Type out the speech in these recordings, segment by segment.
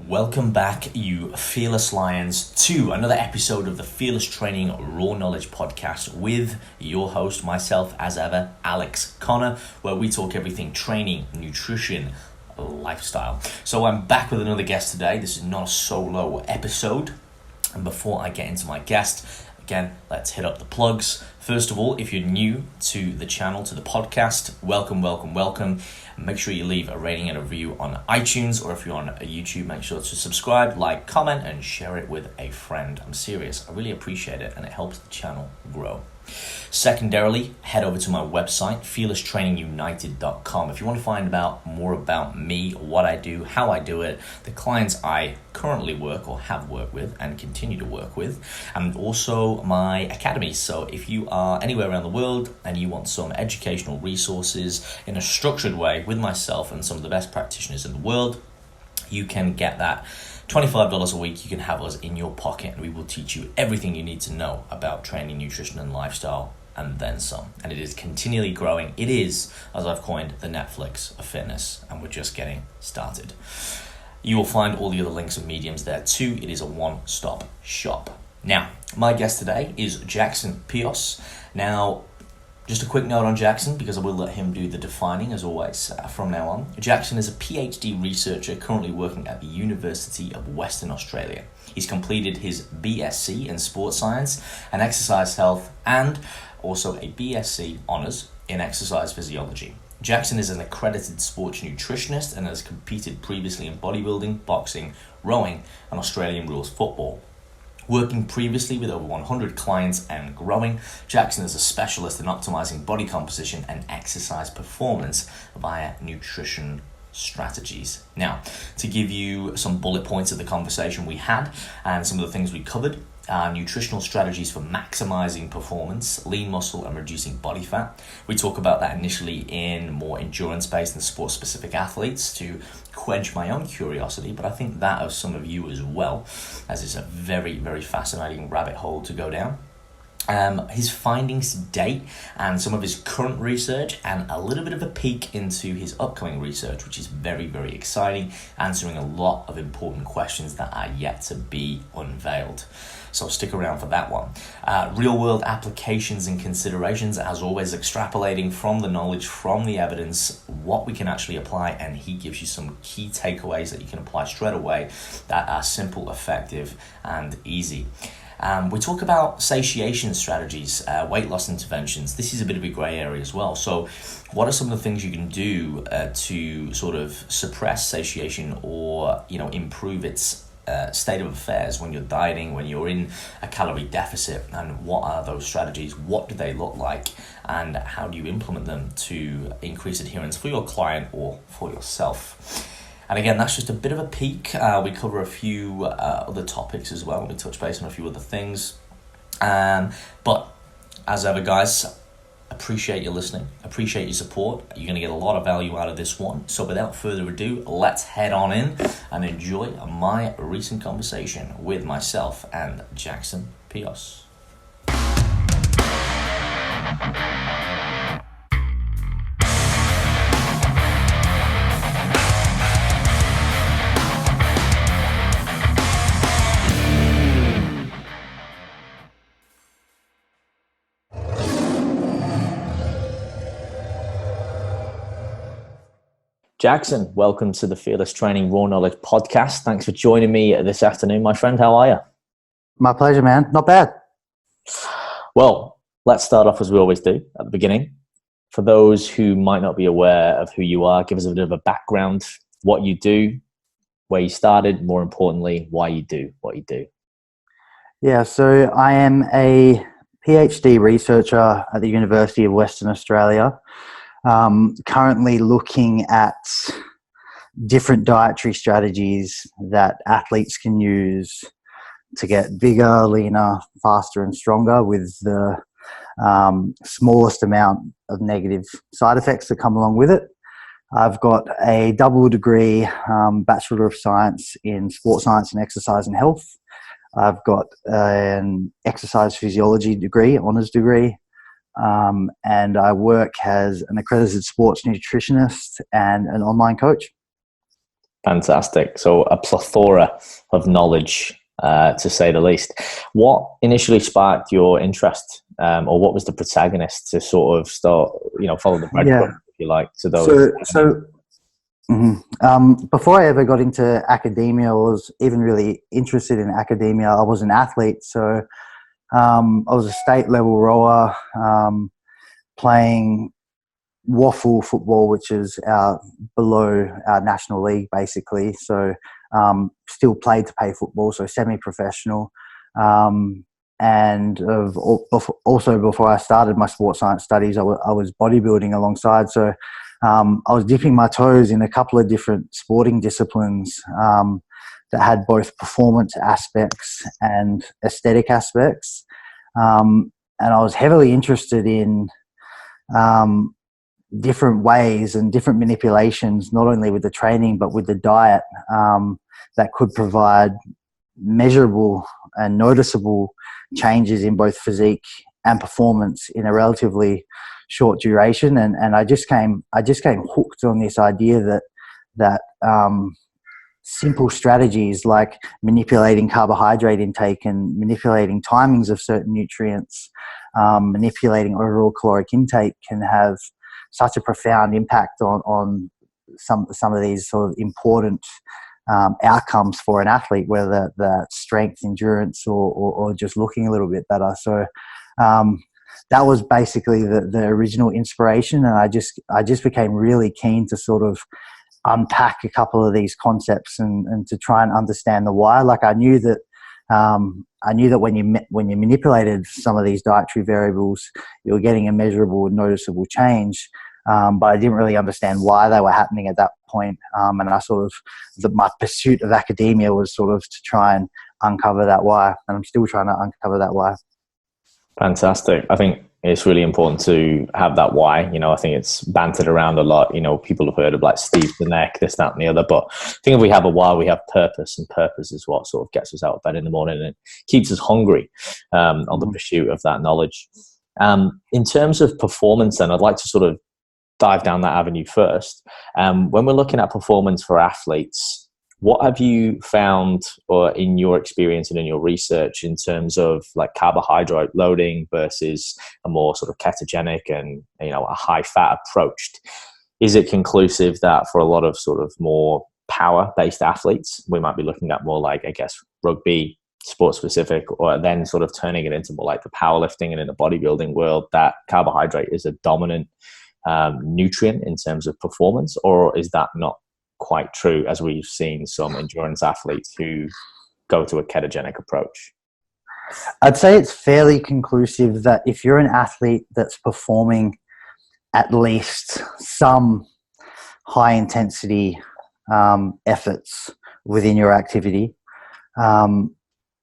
Welcome back, you Fearless Lions, to another episode of the Fearless Training Raw Knowledge Podcast with your host, myself, as ever, Alex Connor, where we talk everything training, nutrition, lifestyle. So I'm back with another guest today. This is not a solo episode. And before I get into my guest, again, let's hit up the plugs. First of all, if you're new to the channel, to the podcast, welcome. Make sure you leave a rating and a review on iTunes, or if you're on YouTube, make sure to subscribe, like, comment, and share it with a friend. I'm serious. I really appreciate it, and it helps the channel grow. Secondarily, head over to my website, fearlesstrainingunited.com. If you want to find out more about me, what I do, how I do it, the clients I currently work or have worked with and continue to work with, and also my academy. So if you are anywhere around the world and you want some educational resources in a structured way with myself and some of the best practitioners in the world, you can get that $25 a week. You can have us in your pocket, and we will teach you everything you need to know about training, nutrition, and lifestyle, and then some. And it is continually growing. It is, as I've coined, the Netflix of fitness, and we're just getting started. You will find all the other links and mediums there too. It is a one-stop shop. Now, my guest today is Jackson Pios. Now, just a quick note on Jackson, because I will let him do the defining as always from now on. Jackson is a PhD researcher currently working at the University of Western Australia. He's completed his BSc in Sports Science and Exercise Health, and also a BSc Honours in Exercise Physiology. Jackson is an accredited sports nutritionist and has competed previously in bodybuilding, boxing, rowing, and Australian rules football. Working previously with over 100 clients and growing, Jackson is a specialist in optimizing body composition and exercise performance via nutrition strategies. Now, to give you some bullet points of the conversation we had and some of the things we covered: nutritional strategies for maximizing performance, lean muscle, and reducing body fat. We talk about that initially in more endurance-based and sport-specific athletes to quench my own curiosity, but I think that of some of you as well, as it's a very, very fascinating rabbit hole to go down. His findings to date and some of his current research, and a little bit of a peek into his upcoming research, which is very, very exciting, answering a lot of important questions that are yet to be unveiled. So stick around for that one. Real world applications and considerations, as always, extrapolating from the knowledge, from the evidence, what we can actually apply, and he gives you some key takeaways that you can apply straight away that are simple, effective, and easy. We talk about satiation strategies, weight loss interventions. This is a bit of a grey area as well. So what are some of the things you can do to sort of suppress satiation or, improve its state of affairs when you're dieting, when you're in a calorie deficit, and what are those strategies? What do they look like, and how do you implement them to increase adherence for your client or for yourself? And again, that's just a bit of a peek. We cover a few other topics as well. We touch base on a few other things. But as ever, guys, appreciate your listening. Appreciate your support. You're going to get a lot of value out of this one. So without further ado, let's head on in and enjoy my recent conversation with myself and Jackson Pios. Jackson, welcome to the Fearless Training Raw Knowledge Podcast. Thanks for joining me this afternoon, my friend. How are you? My pleasure, man. Not bad. Well, let's start off as we always do at the beginning. For those who might not be aware of who you are, give us a bit of a background, what you do, where you started, more importantly, why you do what you do. Yeah, so I am a PhD researcher at the University of Western Australia. Currently looking at different dietary strategies that athletes can use to get bigger, leaner, faster, and stronger with the smallest amount of negative side effects that come along with it. I've got a double degree, Bachelor of Science in Sports Science and Exercise and Health. I've got an Exercise Physiology degree, honours degree. And I work as an accredited sports nutritionist and an online coach. Fantastic. So a plethora of knowledge, to say the least. What initially sparked your interest, or what was the protagonist to sort of start, follow the breadcrumbs, if you like, to those? Before I ever got into academia, I was even really interested in academia. I was an athlete, so I was a state level rower, playing waffle football, which is below our national league, basically. So still played to play football, so semi-professional. And also before I started my sports science studies, I was bodybuilding alongside. So I was dipping my toes in a couple of different sporting disciplines that had both performance aspects and aesthetic aspects. And I was heavily interested in different ways and different manipulations, not only with the training but with the diet, that could provide measurable and noticeable changes in both physique and performance in a relatively short duration. And I just came hooked on this idea that simple strategies like manipulating carbohydrate intake and manipulating timings of certain nutrients, manipulating overall caloric intake can have such a profound impact on some of these sort of important outcomes for an athlete, whether that's strength, endurance, or just looking a little bit better. So that was basically the original inspiration, and I just became really keen to sort of unpack a couple of these concepts and to try and understand the why. Like I knew that when you manipulated some of these dietary variables, you were getting a measurable and noticeable change. But I didn't really understand why they were happening at that point. And I my pursuit of academia was sort of to try and uncover that why. And I'm still trying to uncover that why. Fantastic. I think it's really important to have that why. I think it's bantered around a lot. People have heard of like Steve the Neck, this, that, and the other. But I think if we have a why, we have purpose, and purpose is what sort of gets us out of bed in the morning and keeps us hungry on the pursuit of that knowledge. In terms of performance, then I'd like to sort of dive down that avenue first. When we're looking at performance for athletes, what have you found, or in your experience and in your research, in terms of like carbohydrate loading versus a more sort of ketogenic and a high fat approach? Is it conclusive that for a lot of sort of more power based athletes, we might be looking at more like, I guess, rugby, sport specific, or then sort of turning it into more like the powerlifting and in the bodybuilding world, that carbohydrate is a dominant nutrient in terms of performance? Or is that not quite true, as we've seen some endurance athletes who go to a ketogenic approach? I'd say it's fairly conclusive that if you're an athlete that's performing at least some high intensity efforts within your activity,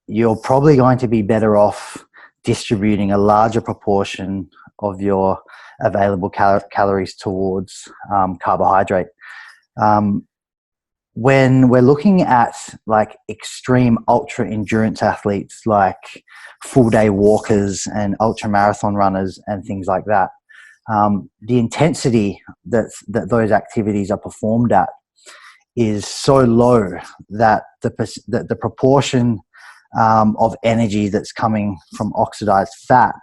you're probably going to be better off distributing a larger proportion of your available calories towards carbohydrate. When we're looking at like extreme ultra endurance athletes, like full day walkers and ultra marathon runners and things like that, the intensity that those activities are performed at is so low that the proportion of energy that's coming from oxidized fat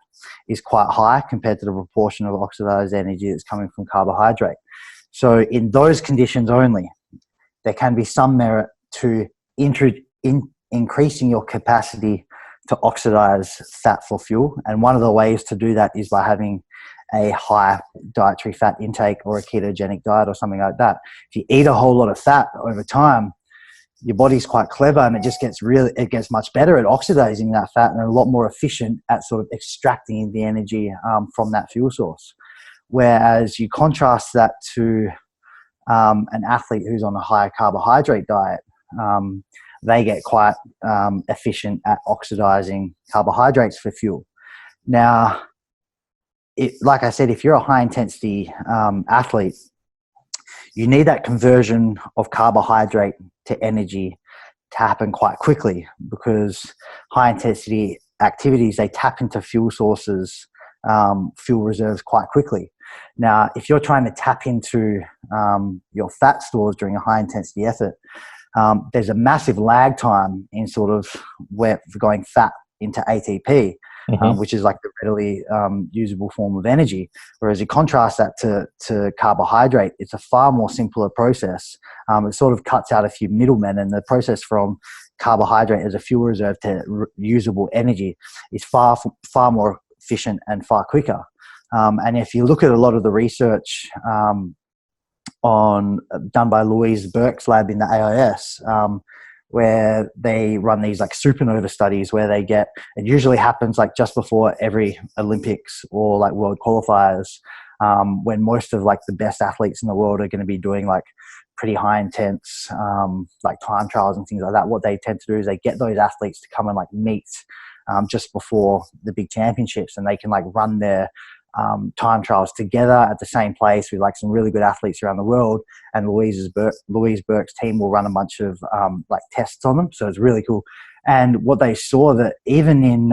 is quite high compared to the proportion of oxidized energy that's coming from carbohydrate. So in those conditions only, there can be some merit to increasing your capacity to oxidize fat for fuel. And one of the ways to do that is by having a high dietary fat intake or a ketogenic diet or something like that. If you eat a whole lot of fat over time, your body's quite clever, and it gets much better at oxidizing that fat and a lot more efficient at sort of extracting the energy from that fuel source. Whereas you contrast that to an athlete who's on a high carbohydrate diet, they get quite efficient at oxidizing carbohydrates for fuel. Now, like I said, if you're a high intensity athlete, you need that conversion of carbohydrate to energy to happen quite quickly, because high intensity activities, they tap into fuel sources, fuel reserves quite quickly. Now, if you're trying to tap into your fat stores during a high intensity effort, there's a massive lag time in sort of where going fat into ATP, which is like the readily usable form of energy. Whereas you contrast that to carbohydrate, it's a far more simpler process. It sort of cuts out a few middlemen, and the process from carbohydrate as a fuel reserve to usable energy is far more efficient and far quicker. And if you look at a lot of the research done by Louise Burke's lab in the AIS, where they run these like supernova studies where it usually happens like just before every Olympics or like world qualifiers, when most of like the best athletes in the world are going to be doing like pretty high intense like time trials and things like that. What they tend to do is they get those athletes to come and like meet just before the big championships, and they can like run their time trials together at the same place with like some really good athletes around the world, and Louise Burke's team will run a bunch of like tests on them. So it's really cool. And what they saw, that even in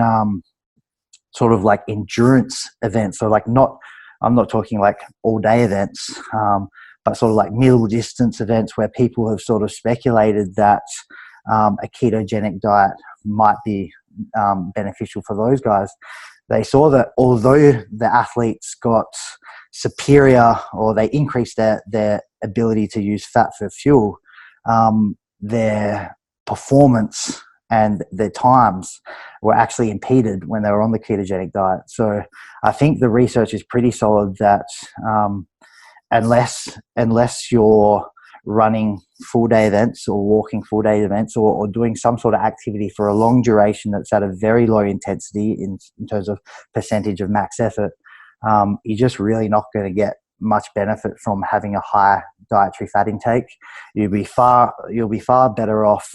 sort of like endurance events, so like I'm not talking like all day events, but sort of like middle distance events where people have sort of speculated that a ketogenic diet might be beneficial for those guys. They saw that although the athletes got superior, or they increased their ability to use fat for fuel, their performance and their times were actually impeded when they were on the ketogenic diet. So I think the research is pretty solid that unless you're running full day events or walking full day events, or doing some sort of activity for a long duration that's at a very low intensity in terms of percentage of max effort, you're just really not going to get much benefit from having a high dietary fat intake. You'll be far better off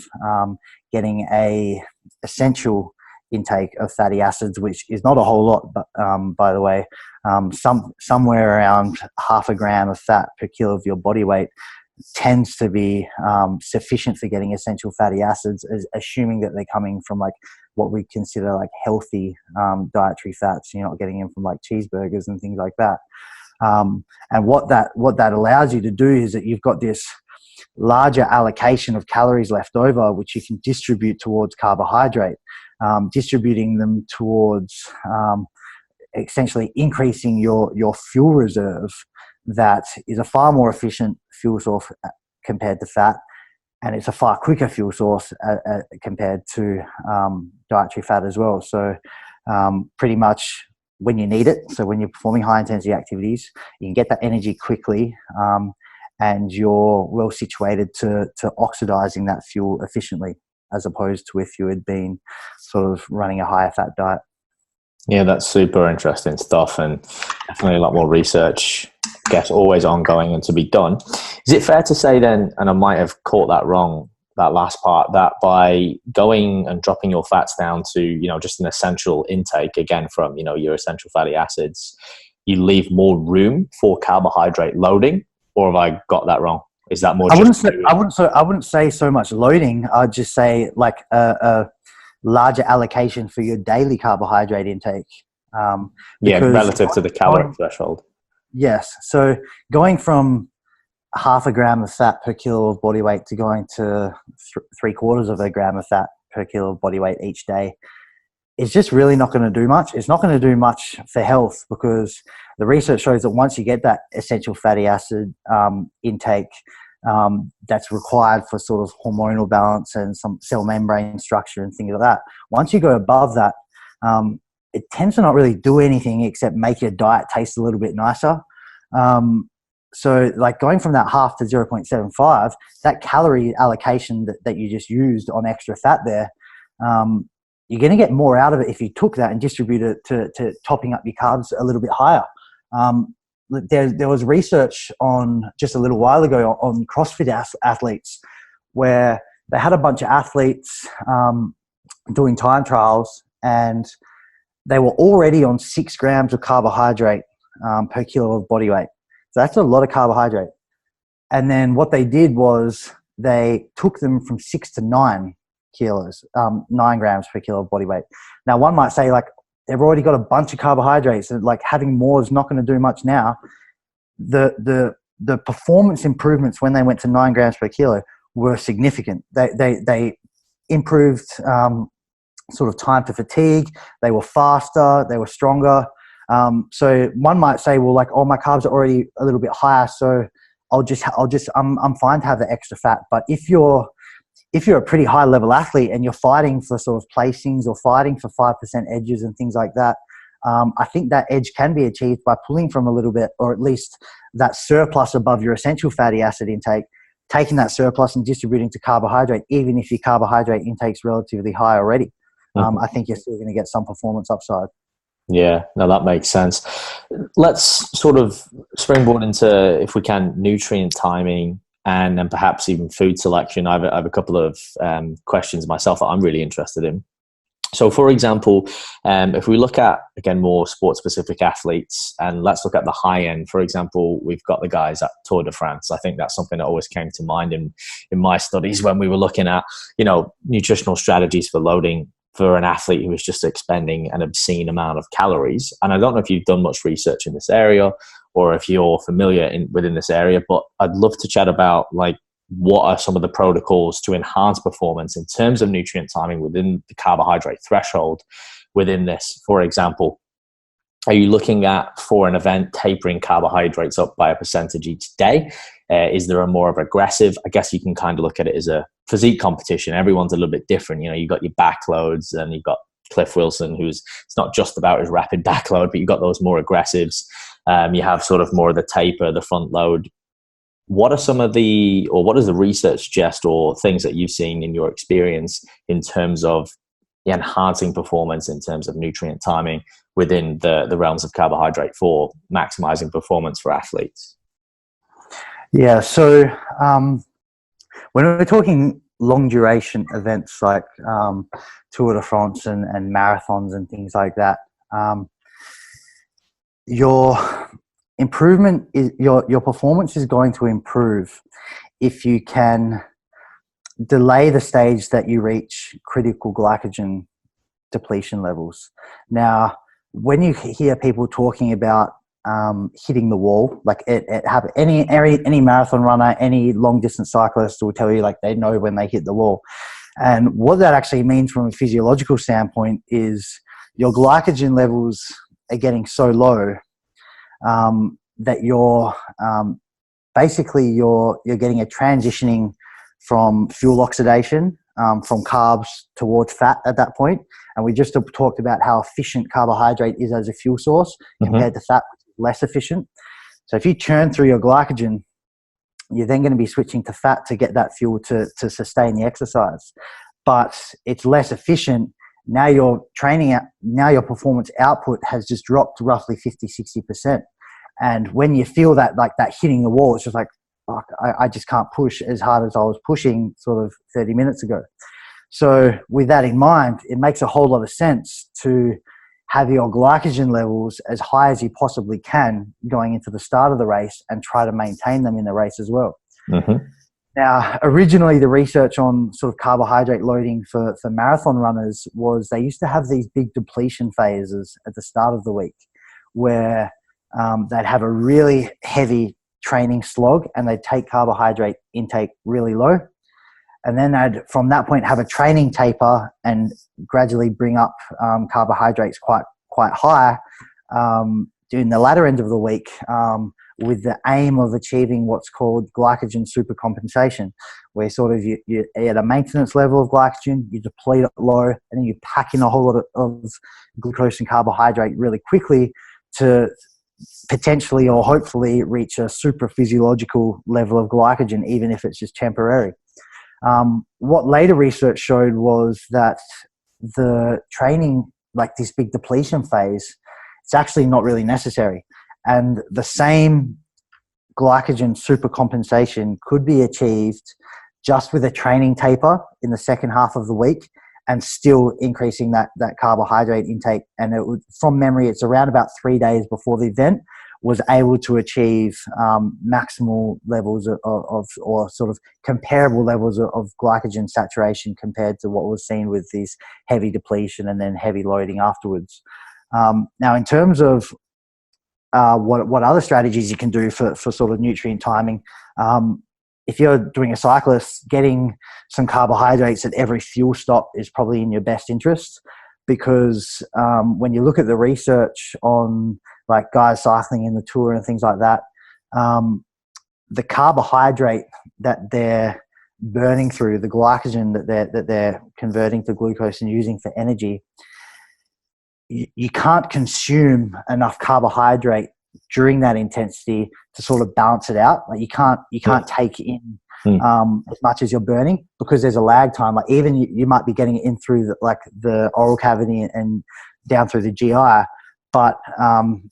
getting a essential intake of fatty acids, which is not a whole lot, but by the way, somewhere around 0.5 gram of fat per kilo of your body weight tends to be sufficient for getting essential fatty acids, assuming that they're coming from like what we consider like healthy dietary fats. You're not getting them from like cheeseburgers and things like that. And what that allows you to do is that you've got this larger allocation of calories left over, which you can distribute towards carbohydrate, distributing them towards essentially increasing your fuel reserve. That is a far more efficient fuel source compared to fat, and it's a far quicker fuel source compared to dietary fat as well. So pretty much when you need it, so when you're performing high intensity activities, you can get that energy quickly, and you're well situated to oxidizing that fuel efficiently, as opposed to if you had been sort of running a higher fat diet. Yeah, that's super interesting stuff, and definitely a lot more research, I guess, always ongoing and to be done. Is it fair to say then, and I might have caught that wrong, that last part, that by going and dropping your fats down to, just an essential intake, again, from, your essential fatty acids, you leave more room for carbohydrate loading? Or have I got that wrong? Is that more? I wouldn't say so much loading. I'd just say like a larger allocation for your daily carbohydrate intake. Relative to the calorie threshold. Yes. So going from 0.5 gram of fat per kilo of body weight to going to 0.75 gram of fat per kilo of body weight each day is just really not going to do much. It's not going to do much for health, because the research shows that once you get that essential fatty acid intake that's required for sort of hormonal balance and some cell membrane structure and things like that, once you go above that, it tends to not really do anything except make your diet taste a little bit nicer. So like going from that 0.5 to 0.75, that calorie allocation that you just used on extra fat there, you're going to get more out of it if you took that and distributed it to topping up your carbs a little bit higher. There was research on just a little while ago on CrossFit athletes, where they had a bunch of athletes doing time trials, and they were already on 6 grams of carbohydrate per kilo of body weight. So that's a lot of carbohydrate. And then what they did was they took them from 6 to 9 kilos, 9 grams per kilo of body weight. Now, one might say, like, they've already got a bunch of carbohydrates, and like having more is not going to do much now. The performance improvements when they went to 9 grams per kilo were significant. They improved sort of time to fatigue. They were faster. They were stronger. So one might say, well, like, oh, my carbs are already a little bit higher, so I'm fine to have the extra fat. But if you're a pretty high level athlete and you're fighting for sort of placings or fighting for 5% edges and things like that, I think that edge can be achieved by pulling from a little bit, or at least that surplus above your essential fatty acid intake, taking that surplus and distributing to carbohydrate, even if your carbohydrate intake's relatively high already. I think you're still going to get some performance upside. Yeah, no, that makes sense. Let's sort of springboard into, if we can, nutrient timing and then perhaps even food selection. I have a couple of questions myself that I'm really interested in. So, for example, if we look at, again, more sport-specific athletes, and let's look at the high end. For example, we've got the guys at Tour de France. I think that's something that always came to mind in my studies when we were looking at, nutritional strategies for loading for an athlete who is just expending an obscene amount of calories. And I don't know if you've done much research in this area or if you're familiar within this area, but I'd love to chat about, like, what are some of the protocols to enhance performance in terms of nutrient timing within the carbohydrate threshold within this. For example, are you looking at, for an event, tapering carbohydrates up by a percentage each day? Is there a more of aggressive, I guess you can kind of look at it as a physique competition. Everyone's a little bit different. You've got your backloads, and you've got Cliff Wilson, it's not just about his rapid backload, but you've got those more aggressives. You have sort of more of the taper, the front load. What are what does the research suggest, or things that you've seen in your experience in terms of enhancing performance in terms of nutrient timing within the realms of carbohydrate for maximizing performance for athletes? Yeah, so when we're talking long duration events like Tour de France and marathons and things like that, your improvement is your performance is going to improve if you can delay the stage that you reach critical glycogen depletion levels. Now, when you hear people talking about hitting the wall, like any marathon runner, any long distance cyclist will tell you, like, they know when they hit the wall. And what that actually means from a physiological standpoint is your glycogen levels are getting so low that you're getting a transitioning from fuel oxidation from carbs towards fat at that point. And we just talked about how efficient carbohydrate is as a fuel source compared to fat, which is less efficient. So if you churn through your glycogen, you're then going to be switching to fat to get that fuel to sustain the exercise. But it's less efficient. Now your performance output has just dropped roughly 50-60%. And when you feel that, like, that hitting the wall, it's just like, fuck, I just can't push as hard as I was pushing sort of 30 minutes ago. So with that in mind, it makes a whole lot of sense to have your glycogen levels as high as you possibly can going into the start of the race and try to maintain them in the race as well. Mm-hmm. Now, originally the research on sort of carbohydrate loading for marathon runners was they used to have these big depletion phases at the start of the week where they'd have a really heavy training slog and they'd take carbohydrate intake really low. And then they'd, from that point, have a training taper and gradually bring up carbohydrates quite high during the latter end of the week with the aim of achieving what's called glycogen supercompensation, where sort of you're at a maintenance level of glycogen, you deplete it low, and then you pack in a whole lot of glucose and carbohydrate really quickly to potentially or hopefully reach a super physiological level of glycogen, even if it's just temporary. What later research showed was that the training, like this big depletion phase, it's actually not really necessary. And the same glycogen supercompensation could be achieved just with a training taper in the second half of the week and still increasing that carbohydrate intake. And it would, from memory, it's around about 3 days before the event, was able to achieve maximal levels of or sort of comparable levels of glycogen saturation compared to what was seen with these heavy depletion and then heavy loading afterwards. Now, in terms of what other strategies you can do for sort of nutrient timing, if you're doing a cyclist, getting some carbohydrates at every fuel stop is probably in your best interest, because when you look at the research on like guys cycling in the Tour and things like that, the carbohydrate that they're burning through, the glycogen that they're converting to glucose and using for energy, you can't consume enough carbohydrate during that intensity to sort of balance it out. Like you can't take in as much as you're burning, because there's a lag time. Like even you might be getting it in through the oral cavity and down through the GI, but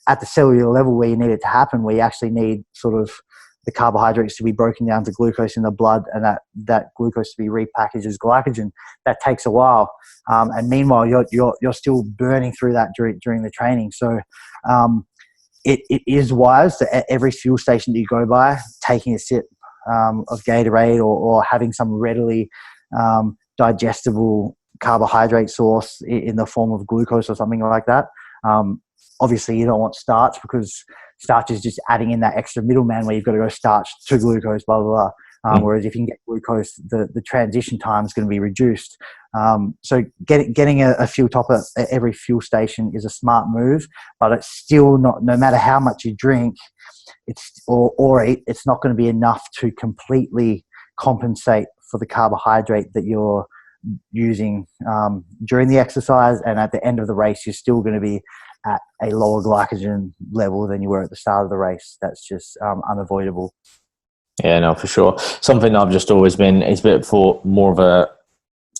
at the cellular level where you need it to happen, where you actually need sort of the carbohydrates to be broken down to glucose in the blood, and that glucose to be repackaged as glycogen, that takes a while. And meanwhile, you're still burning through that during the training. So it is wise that at every fuel station that you go by, taking a sip of Gatorade or having some readily digestible carbohydrate source in the form of glucose or something like that. Obviously, you don't want starch, because starch is just adding in that extra middleman where you've got to go starch to glucose, blah, blah, blah. Whereas if you can get glucose, the transition time is going to be reduced. So getting a fuel top at every fuel station is a smart move, but it's still not, no matter how much you drink or eat, it's not going to be enough to completely compensate for the carbohydrate that you're using during the exercise. And at the end of the race, you're still going to be at a lower glycogen level than you were at the start of the race. That's just unavoidable. Yeah, no, for sure. Something I've just always been, it's a bit for more of a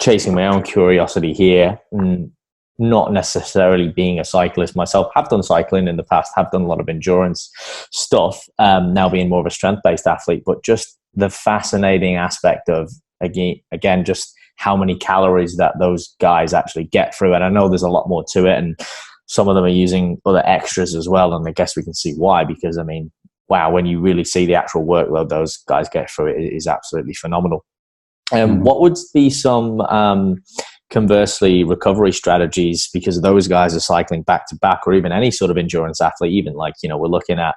chasing my own curiosity here, and not necessarily being a cyclist myself. Have done cycling in the past, have done a lot of endurance stuff, now being more of a strength-based athlete, but just the fascinating aspect of, again, just how many calories that those guys actually get through. And I know there's a lot more to it, and some of them are using other extras as well, and I guess we can see why, because, I mean, wow, when you really see the actual workload those guys get through, it is absolutely phenomenal. What would be some, conversely, recovery strategies, because those guys are cycling back to back, or even any sort of endurance athlete, even like, we're looking at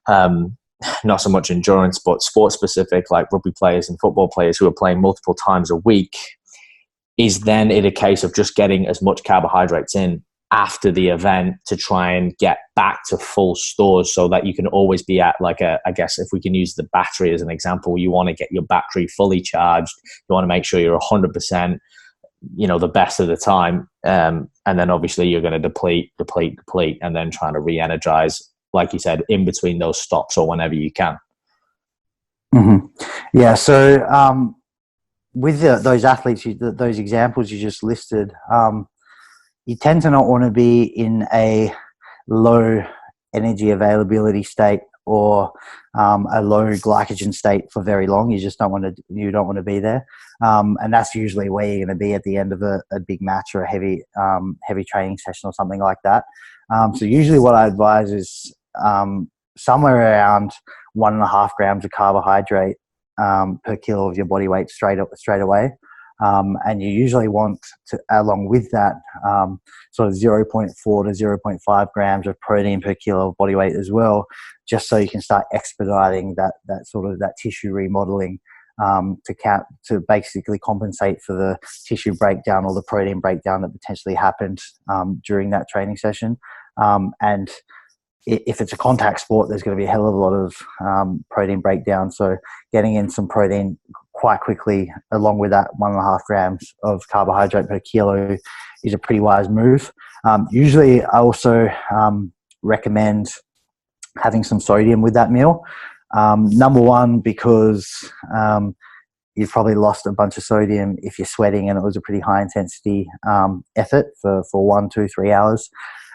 not so much endurance, but sports specific, like rugby players and football players who are playing multiple times a week. Is then it a case of just getting as much carbohydrates in after the event to try and get back to full stores, so that you can always be at like I guess if we can use the battery as an example, you want to get your battery fully charged. You want to make sure you're 100%, the best of the time. And then obviously you're going to deplete, and then trying to re-energize, like you said, in between those stops or whenever you can. Mm-hmm. Yeah. So with those athletes, those examples you just listed, you tend to not want to be in a low energy availability state or a low glycogen state for very long. You just don't want to be there, and that's usually where you're going to be at the end of a big match or a heavy training session or something like that. So usually, what I advise is somewhere around 1.5 grams of carbohydrate per kilo of your body weight straight away. And you usually want to, along with that, sort of 0.4 to 0.5 grams of protein per kilo of body weight as well, just so you can start expediting that sort of that tissue remodeling to basically compensate for the tissue breakdown or the protein breakdown that potentially happened during that training session. And if it's a contact sport, there's going to be a hell of a lot of protein breakdown. So getting in some protein quite quickly, along with that 1.5 grams of carbohydrate per kilo, is a pretty wise move. Usually, I also recommend having some sodium with that meal. Number one, because you've probably lost a bunch of sodium if you're sweating and it was a pretty high intensity effort for 1, 2, 3 hours.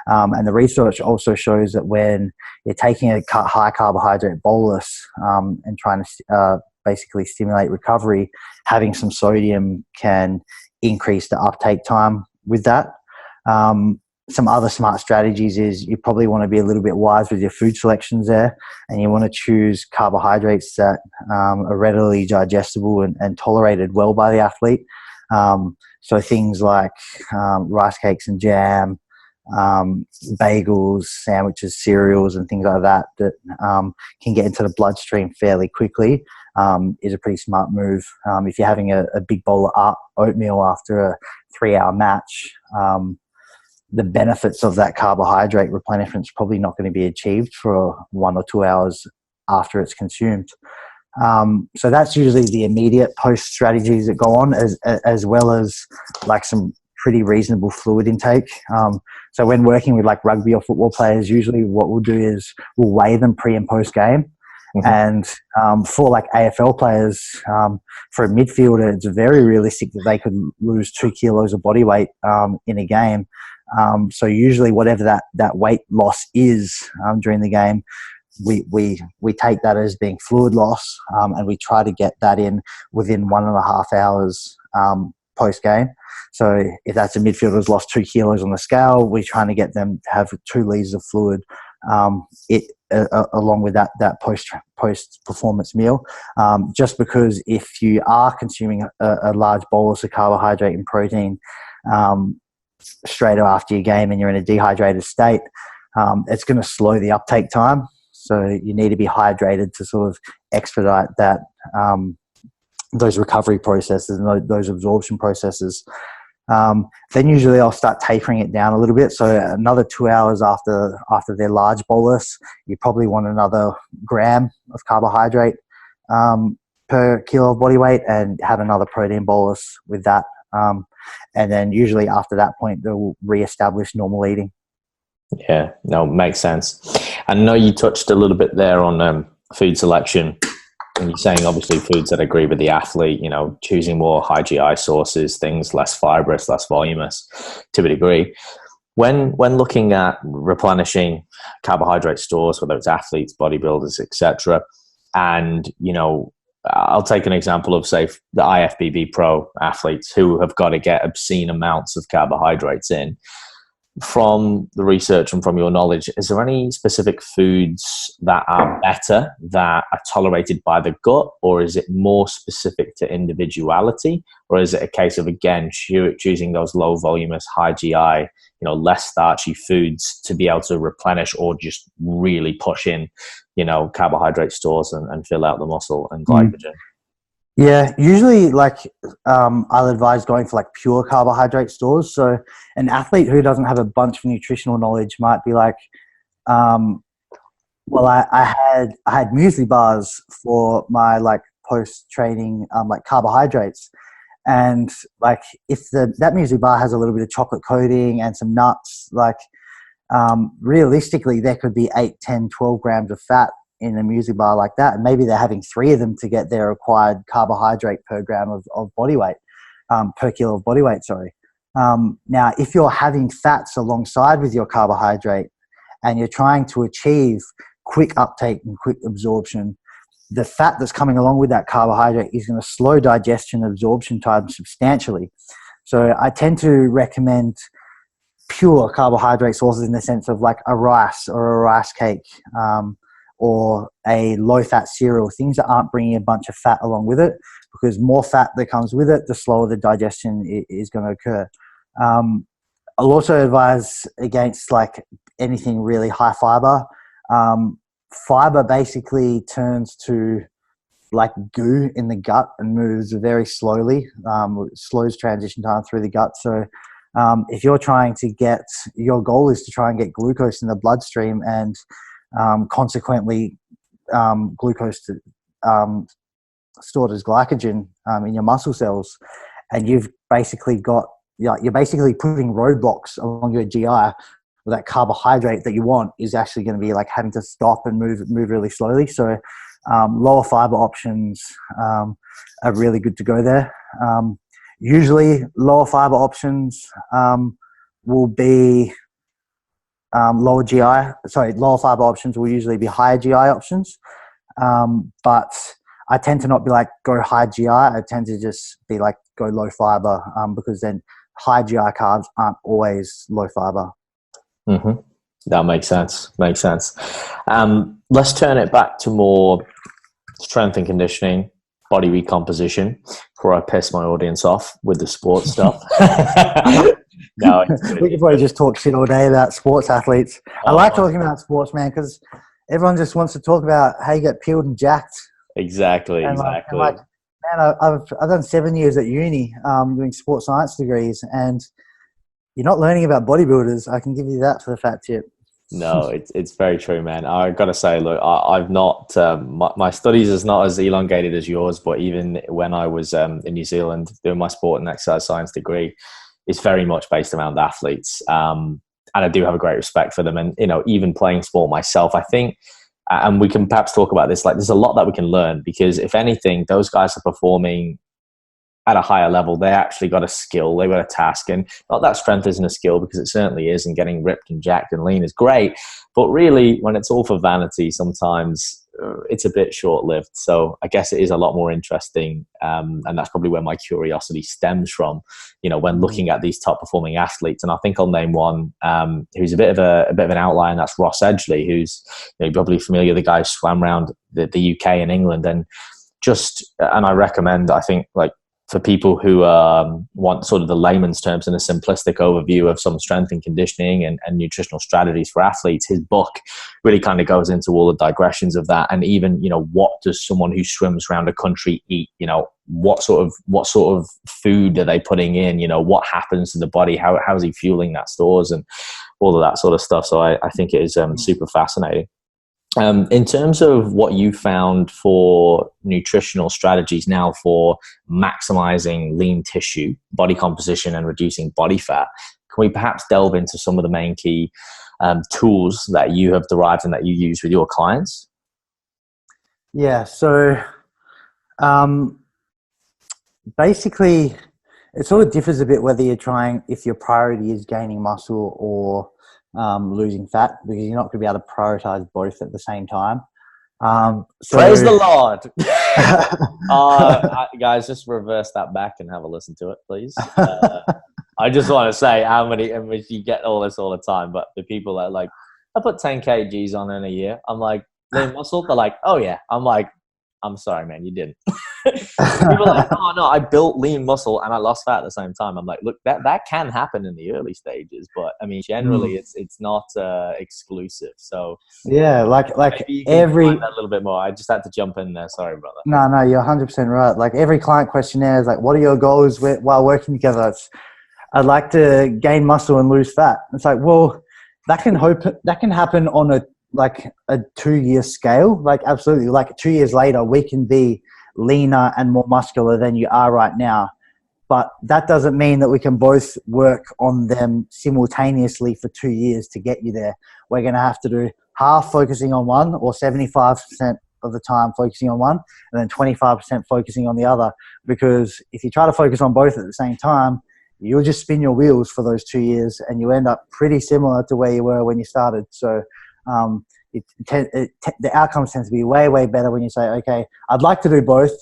And the research also shows that when you're taking a high carbohydrate bolus and trying to basically stimulate recovery, having some sodium can increase the uptake time with that. Some other smart strategies is you probably want to be a little bit wise with your food selections there, and you want to choose carbohydrates that are readily digestible and tolerated well by the athlete. So things like rice cakes and jam, bagels, sandwiches, cereals, and things like that can get into the bloodstream fairly quickly, is a pretty smart move. If you're having a big bowl of oatmeal after a 3-hour match, the benefits of that carbohydrate replenishment is probably not going to be achieved for 1 or 2 hours after it's consumed. So that's usually the immediate post strategies that go on, as well as like some pretty reasonable fluid intake. So when working with like rugby or football players, usually what we'll do is we'll weigh them pre and post game. And for like AFL players, for a midfielder, it's very realistic that they could lose 2 kilos of body weight in a game. So usually whatever that weight loss is during the game, we take that as being fluid loss, and we try to get that in within 1.5 hours post game. So if that's a midfielder who's lost 2 kilos on the scale, we're trying to get them to have 2 liters of fluid along with that post performance meal. Just because if you are consuming a large bolus of carbohydrate and protein straight after your game and you're in a dehydrated state, it's going to slow the uptake time. So you need to be hydrated to sort of expedite that those recovery processes and those absorption processes. Then usually I'll start tapering it down a little bit. So another 2 hours after their large bolus, you probably want another gram of carbohydrate per kilo of body weight, and have another protein bolus with that. And then usually after that point, they'll reestablish normal eating. Yeah, no, makes sense. I know you touched a little bit there on food selection, and you're saying obviously foods that agree with the athlete, choosing more high GI sources, things less fibrous, less voluminous to a degree. When looking at replenishing carbohydrate stores, whether it's athletes, bodybuilders, etc., and I'll take an example of, say, the IFBB Pro athletes who have got to get obscene amounts of carbohydrates in. From the research and from your knowledge, is there any specific foods that are better, that are tolerated by the gut, or is it more specific to individuality, or is it a case of, again, choosing those low voluminous, high GI, less starchy foods to be able to replenish or just really push in, carbohydrate stores and fill out the muscle and glycogen? Yeah, usually I'll advise going for pure carbohydrate stores. So an athlete who doesn't have a bunch of nutritional knowledge might be like, well, I had muesli bars for my post training carbohydrates, and if that muesli bar has a little bit of chocolate coating and some nuts, realistically there could be 8, 10, 12 grams of fat in a muesli bar like that, and maybe they're having 3 of them to get their required carbohydrate per gram of body weight, per kilo of body weight, sorry. Now, if you're having fats alongside with your carbohydrate and you're trying to achieve quick uptake and quick absorption, the fat that's coming along with that carbohydrate is going to slow digestion and absorption time substantially. So I tend to recommend pure carbohydrate sources in the sense of a rice or a rice cake, or a low-fat cereal, things that aren't bringing a bunch of fat along with it, because more fat that comes with it, the slower the digestion is going to occur. I'll also advise against anything really high fiber. Fiber basically turns to goo in the gut and moves very slowly, slows transition time through the gut. So if you're trying to your goal is to try and get glucose in the bloodstream and consequently glucose stored as glycogen in your muscle cells, and you're basically putting roadblocks along your GI, with that carbohydrate that you want is actually going to be having to stop and move really slowly. So lower fiber options are really good to go there. Usually lower fiber options will be lower fiber options will usually be higher GI options. But I tend to not be go high GI. I tend to just be go low fiber, because then high GI carbs aren't always low fiber. Mm-hmm. That makes sense. Let's turn it back to more strength and conditioning, body recomposition, before I piss my audience off with the sports stuff. No, it's good. We could probably just talk shit all day about sports athletes. I Oh, like talking about sports, man, because everyone just wants to talk about how you get peeled and jacked. exactly, And exactly. man, I've done 7 years at uni doing sports science degrees, and you're not learning about bodybuilders. I can give you that for the fat tip. No, it's very true, man. I got to say, look, I've not my studies is not as elongated as yours, but even when I was in New Zealand doing my sport and exercise science degree, it's very much based around athletes, and I do have a great respect for them. And even playing sport myself, I think, and we can perhaps talk about this. Like, there's a lot that we can learn because if anything, those guys are performing at a higher level. They actually got a skill, they got a task, and not that strength isn't a skill, because it certainly is, and getting ripped and jacked and lean is great, but really when it's all for vanity, sometimes it's a bit short-lived. So I guess it is a lot more interesting, and that's probably where my curiosity stems from, when looking at these top performing athletes. And I think I'll name one who's a bit of an outlier, and that's Ross Edgley, who's you're probably familiar, the guy who swam around the UK and England, and I recommend, I think, like, for people who want sort of the layman's terms and a simplistic overview of some strength and conditioning and nutritional strategies for athletes, his book really kind of goes into all the digressions of that. And even, what does someone who swims around a country eat? What sort of food are they putting in? What happens to the body? How is he fueling that stores and all of that sort of stuff? So I think it is super fascinating. In terms of what you found for nutritional strategies now for maximizing lean tissue, body composition, and reducing body fat, can we perhaps delve into some of the main key tools that you have derived and that you use with your clients? Yeah, so basically it sort of differs a bit whether if your priority is gaining muscle or losing fat, because you're not going to be able to prioritize both at the same time. Praise the Lord. Guys, just reverse that back and have a listen to it, please. I just want to say and you get all this all the time, but the people that like, I put 10 kgs on in a year. I'm like, lean muscle? They're like, oh yeah. I'm like, I'm sorry, man, you didn't. People are like, oh no, I built lean muscle and I lost fat at the same time. I'm like, look, that can happen in the early stages, but I mean, generally it's not exclusive. So yeah, like every that a little bit more. I just had to jump in there. Sorry, brother. No, you're 100% right. Like, every client questionnaire is like, what are your goals while working together? I'd like to gain muscle and lose fat. It's like, well, that can happen on a 2-year scale. Like, absolutely. Like, 2 years later, we can be leaner and more muscular than you are right now. But that doesn't mean that we can both work on them simultaneously for 2 years to get you there. We're going to have to do half focusing on one, or 75% of the time focusing on one, and then 25% focusing on the other. Because if you try to focus on both at the same time, you'll just spin your wheels for those 2 years and you end up pretty similar to where you were when you started. So the outcomes tend to be way, way better when you say, okay, I'd like to do both.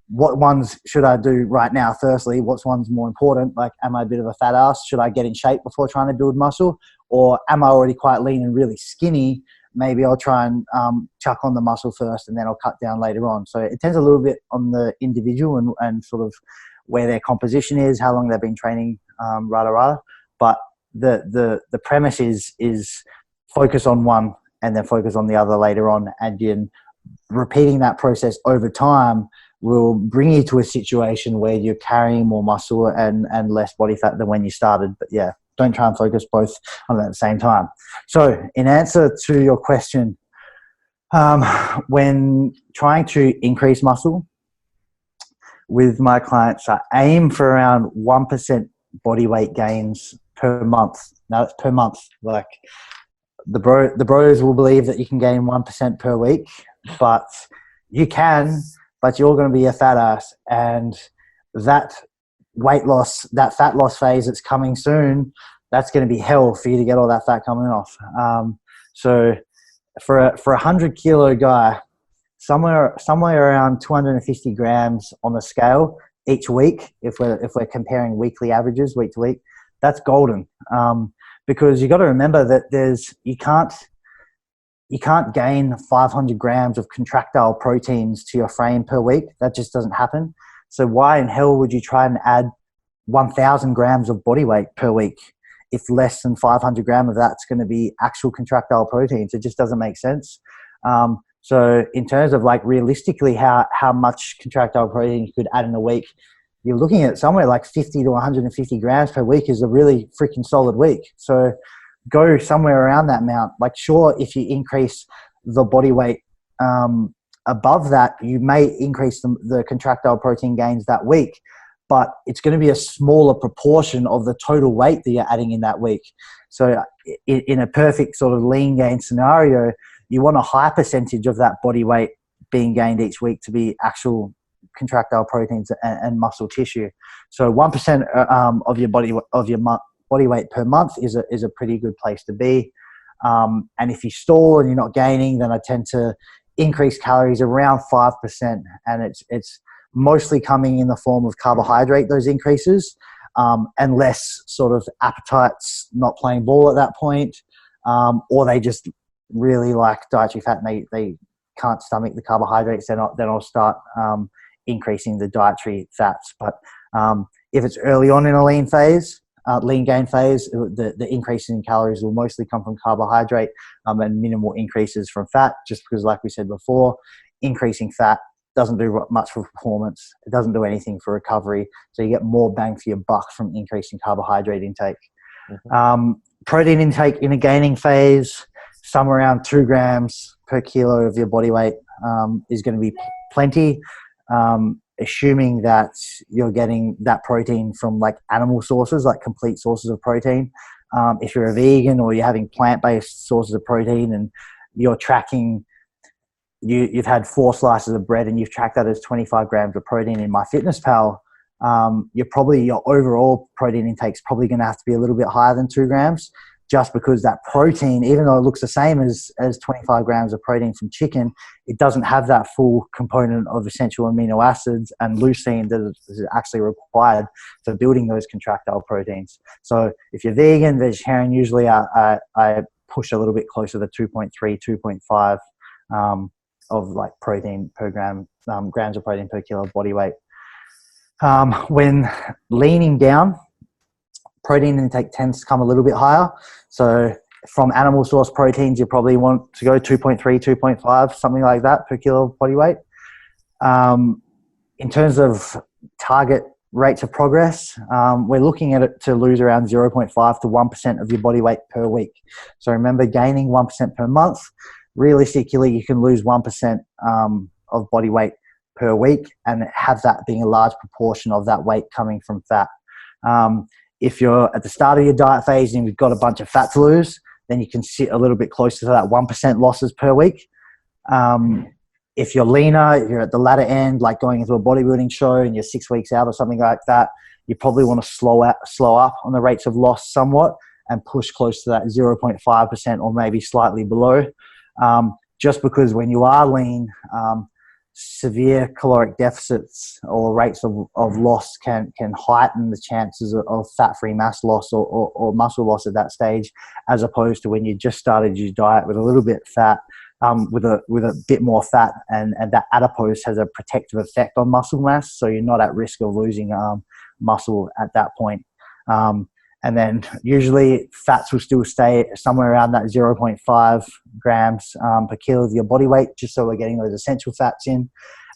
What ones should I do right now? Firstly, what's one's more important? Like, am I a bit of a fat ass? Should I get in shape before trying to build muscle? Or am I already quite lean and really skinny? Maybe I'll try and chuck on the muscle first and then I'll cut down later on. So it depends a little bit on the individual and sort of where their composition is, how long they've been training, But the premise is focus on one and then focus on the other later on. And then repeating that process over time will bring you to a situation where you're carrying more muscle and less body fat than when you started. But yeah, don't try and focus both on at the same time. So in answer to your question, when trying to increase muscle with my clients, I aim for around 1% body weight gains per month. Now that's per month. Like, the bros will believe that you can gain 1% per week, but you can, but you're going to be a fat ass. And that weight loss, that fat loss phase that's coming soon, that's going to be hell for you to get all that fat coming off. So for a 100-kilo guy, somewhere around 250 grams on the scale each week, if we're comparing weekly averages week to week, that's golden. Because you got to remember that you can't gain 500 grams of contractile proteins to your frame per week. That just doesn't happen. So why in hell would you try and add 1,000 grams of body weight per week if less than 500 gram of that's going to be actual contractile proteins. It just doesn't make sense. So in terms of like realistically how much contractile protein you could add in a week, you're looking at somewhere like 50 to 150 grams per week is a really freaking solid week. So go somewhere around that amount. Like, sure, if you increase the body weight above that, you may increase the contractile protein gains that week, but it's going to be a smaller proportion of the total weight that you're adding in that week. So in a perfect sort of lean gain scenario, you want a high percentage of that body weight being gained each week to be actual contractile proteins and muscle tissue. So 1% of your body weight per month is a pretty good place to be. And if you stall and you're not gaining, then I tend to increase calories around 5%, and it's mostly coming in the form of carbohydrate, those increases, unless sort of appetite's not playing ball at that point, or they just really like dietary fat and they can't stomach the carbohydrates, then I'll start increasing the dietary fats. But if it's early on in a lean gain phase, the increase in calories will mostly come from carbohydrate and minimal increases from fat, just because, like we said before, increasing fat doesn't do much for performance. It doesn't do anything for recovery. So you get more bang for your buck from increasing carbohydrate intake. Mm-hmm. Protein intake in a gaining phase, somewhere around 2 grams per kilo of your body weight is going to be plenty, assuming that you're getting that protein from like animal sources, like complete sources of protein. If you're a vegan or you're having plant-based sources of protein and you're tracking, you've had 4 slices of bread and you've tracked that as 25 grams of protein in MyFitnessPal, your overall protein intake is probably going to have to be a little bit higher than 2 grams, just because that protein, even though it looks the same as 25 grams of protein from chicken, it doesn't have that full component of essential amino acids and leucine that is actually required for building those contractile proteins. So if you're vegan, vegetarian, usually I push a little bit closer to 2.3, 2.5 of like protein per gram, grams of protein per kilo of body weight. When leaning down, protein intake tends to come a little bit higher. So from animal source proteins, you probably want to go 2.3, 2.5, something like that per kilo of body weight. In terms of target rates of progress, we're looking at it to lose around 0.5 to 1% of your body weight per week. So remember, gaining 1% per month, realistically, you can lose 1% of body weight per week and have that being a large proportion of that weight coming from fat. If you're at the start of your diet phase and you've got a bunch of fat to lose, then you can sit a little bit closer to that 1% losses per week. If you're leaner, if you're at the latter end, like going into a bodybuilding show and you're 6 weeks out or something like that, you probably want to slow up on the rates of loss somewhat and push close to that 0.5% or maybe slightly below. Just because when you are lean, severe caloric deficits or rates of loss can heighten the chances of fat-free mass loss or muscle loss at that stage, as opposed to when you just started your diet with a little bit fat, with a bit more fat, and that adipose has a protective effect on muscle mass, so you're not at risk of losing muscle at that point. And then usually fats will still stay somewhere around that 0.5 grams per kilo of your body weight, just so we're getting those essential fats in.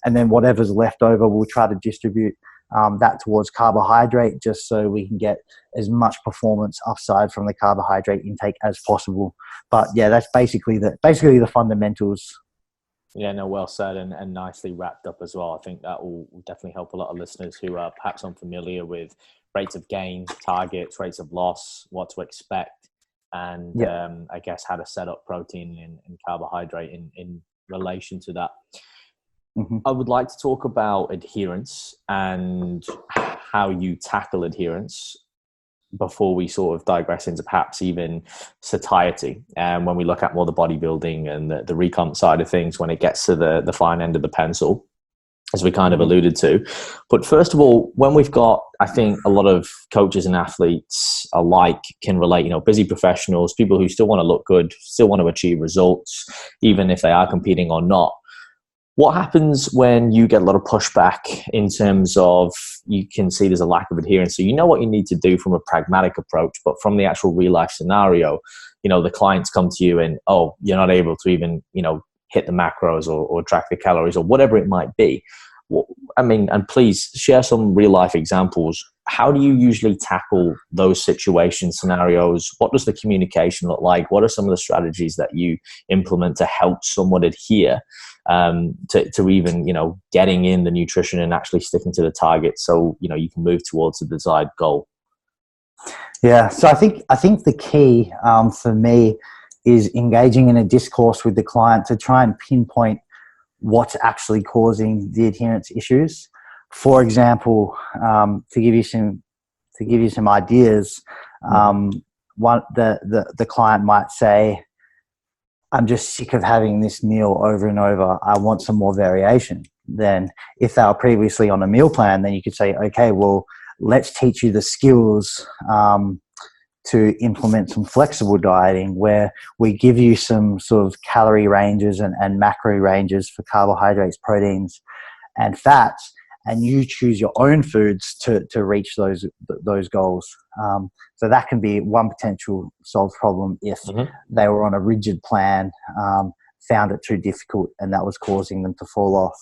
And then whatever's left over, we'll try to distribute that towards carbohydrate, just so we can get as much performance upside from the carbohydrate intake as possible. But yeah, that's basically the fundamentals. Yeah, no, well said and nicely wrapped up as well. I think that will definitely help a lot of listeners who are perhaps unfamiliar with rates of gain, targets, rates of loss, what to expect, and I guess how to set up protein and carbohydrate in relation to that. Mm-hmm. I would like to talk about adherence and how you tackle adherence before we sort of digress into perhaps even satiety. And when we look at more the bodybuilding and the recomp side of things, when it gets to the fine end of the pencil, as we kind of alluded to. But first of all, when we've got, I think a lot of coaches and athletes alike can relate, busy professionals, people who still want to look good, still want to achieve results, even if they are competing or not. What happens when you get a lot of pushback in terms of you can see there's a lack of adherence? So you know what you need to do from a pragmatic approach, but from the actual real life scenario, the clients come to you and, oh, you're not able to even, hit the macros or track the calories or whatever it might be. And please share some real life examples. How do you usually tackle those situation scenarios? What does the communication look like? What are some of the strategies that you implement to help someone adhere to even, getting in the nutrition and actually sticking to the target so, you can move towards the desired goal? Yeah. So I think the key for me is engaging in a discourse with the client to try and pinpoint what's actually causing the adherence issues. For example, to give you some ideas, the client might say, "I'm just sick of having this meal over and over. I want some more variation." Then, if they were previously on a meal plan, then you could say, "Okay, well, let's teach you the skills to implement some flexible dieting where we give you some sort of calorie ranges and macro ranges for carbohydrates, proteins, and fats, and you choose your own foods to reach those goals." So that can be one potential solved problem if they were on a rigid plan, found it too difficult, and that was causing them to fall off.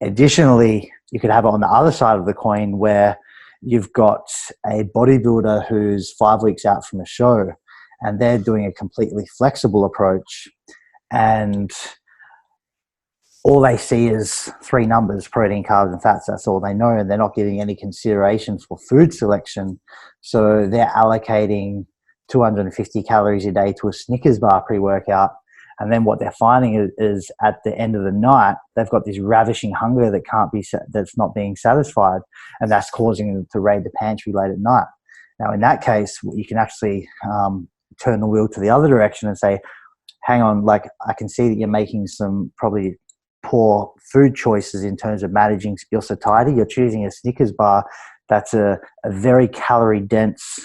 Additionally, you could have it on the other side of the coin where you've got a bodybuilder who's 5 weeks out from a show and they're doing a completely flexible approach, and all they see is 3 numbers: protein, carbs, and fats. That's all they know, and they're not giving any consideration for food selection. So they're allocating 250 calories a day to a Snickers bar pre-workout, and then what they're finding is at the end of the night they've got this ravishing hunger that's not being satisfied, and that's causing them to raid the pantry late at night. Now, in that case, you can actually turn the wheel to the other direction and say, "Hang on, I can see that you're making some probably poor food choices in terms of managing your satiety. You're choosing a Snickers bar that's a very calorie dense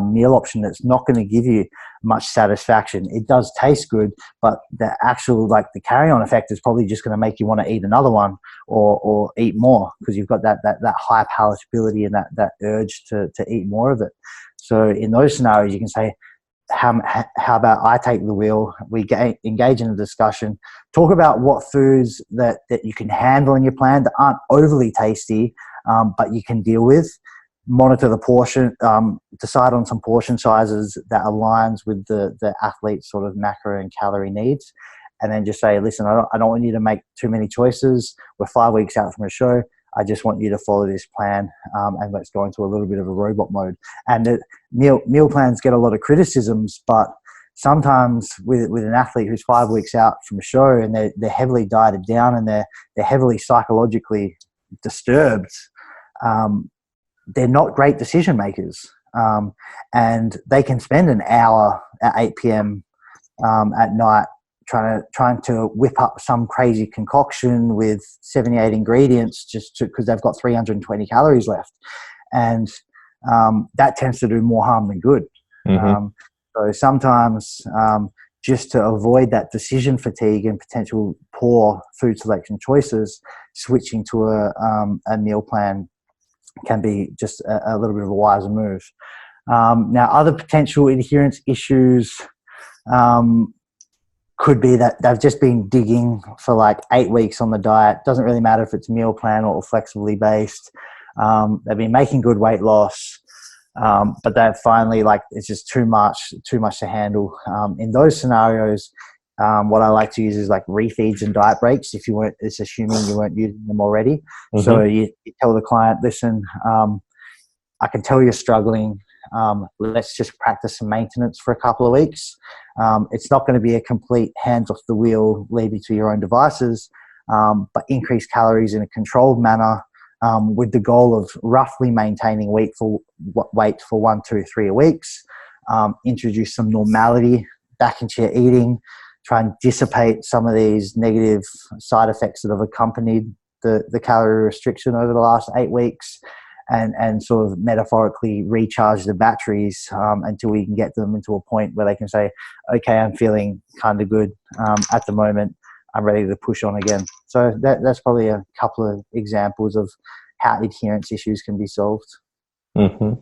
meal option that's not going to give you much satisfaction. It does taste good, but the actual the carry-on effect is probably just going to make you want to eat another one or eat more, because you've got that high palatability and that urge to eat more of it." So in those scenarios, you can say, how about I take the wheel, we engage in a discussion, talk about what foods that you can handle in your plan that aren't overly tasty, but you can deal with, monitor the portion, decide on some portion sizes that aligns with the athlete's sort of macro and calorie needs, and then just say, "Listen, I don't want you to make too many choices. We're 5 weeks out from a show. I just want you to follow this plan, and let's go into a little bit of a robot mode." And the meal plans get a lot of criticisms, but sometimes with an athlete who's 5 weeks out from a show and they're heavily dieted down and they're heavily psychologically disturbed, they're not great decision makers, and they can spend an hour at 8 p.m. At night trying to whip up some crazy concoction with 78 ingredients just because they've got 320 calories left, and that tends to do more harm than good. So sometimes just to avoid that decision fatigue and potential poor food selection choices, switching to a meal plan can be just a little bit of a wiser move. Now, other potential adherence issues could be that they've just been digging for 8 weeks on the diet. Doesn't really matter if it's meal plan or flexibly based. They've been making good weight loss, but they've finally it's just too much to handle. In those scenarios, what I like to use is refeeds and diet breaks. It's assuming you weren't using them already. So you tell the client, "Listen, I can tell you're struggling. Let's just practice some maintenance for a couple of weeks. It's not going to be a complete hands off the wheel, leave you to your own devices, but increase calories in a controlled manner, with the goal of roughly maintaining weight for 1, 2, 3 weeks. Introduce some normality back into your eating. Try and dissipate some of these negative side effects that have accompanied the calorie restriction over the last 8 weeks. And sort of metaphorically recharge the batteries until we can get them into a point where they can say, "Okay, I'm feeling kind of good at the moment. I'm ready to push on again. So that's probably a couple of examples of how adherence issues can be solved. Mm-hmm.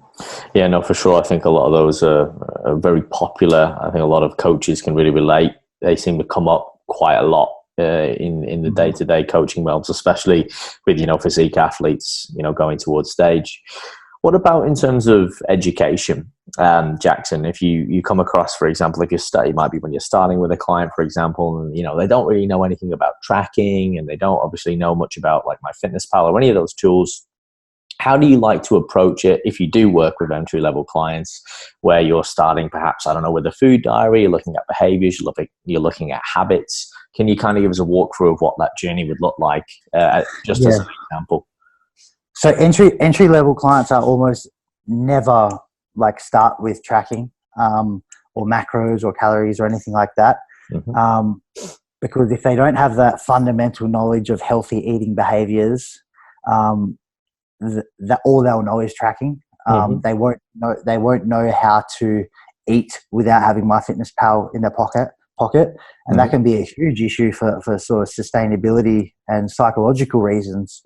Yeah, no, for sure. I think a lot of those are very popular. I think a lot of coaches can really relate. They seem to come up quite a lot in the day-to-day coaching realms, especially with, physique athletes, going towards stage. What about in terms of education, Jackson? If you come across, for example, if it might be when you're starting with a client, for example, and they don't really know anything about tracking, and they don't obviously know much about like MyFitnessPal or any of those tools. How do you like to approach it if you do work with entry-level clients where you're starting perhaps, I don't know, with a food diary, you're looking at behaviors, you're looking at habits? Can you kind of give us a walkthrough of what that journey would look like, just as an example? So entry level clients are almost never like start with tracking or macros or calories or anything like that. Mm-hmm. Because if they don't have that fundamental knowledge of healthy eating behaviors, that all they'll know is tracking. They won't know how to eat without having MyFitnessPal in their pocket, and that can be a huge issue for sort of sustainability and psychological reasons.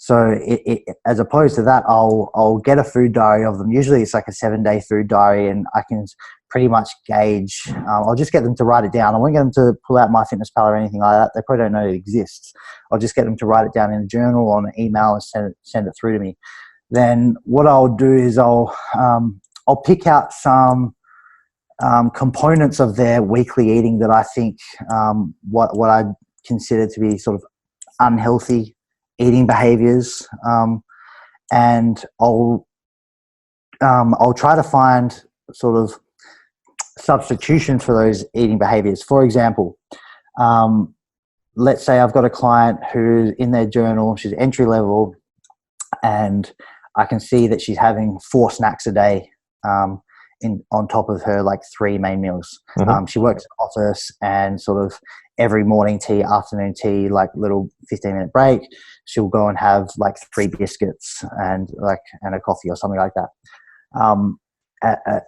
So as opposed to that, I'll get a food diary of them. Usually it's like a 7-day food diary, and I can pretty much gauge. I'll just get them to write it down. I won't get them to pull out MyFitnessPal or anything like that. They probably don't know it exists. I'll just get them to write it down in a journal or on an email and send it through to me. Then what I'll do is I'll pick out some components of their weekly eating that I think what I consider to be sort of unhealthy eating behaviors, and I'll try to find sort of substitutions for those eating behaviors. For example, let's say I've got a client who's in their journal, she's entry level, and I can see that she's having 4 snacks a day on top of her like 3 main meals. Mm-hmm. She works in office, and sort of every morning tea, afternoon tea, like little 15-minute break, she'll go and have like 3 biscuits and a coffee or something like that.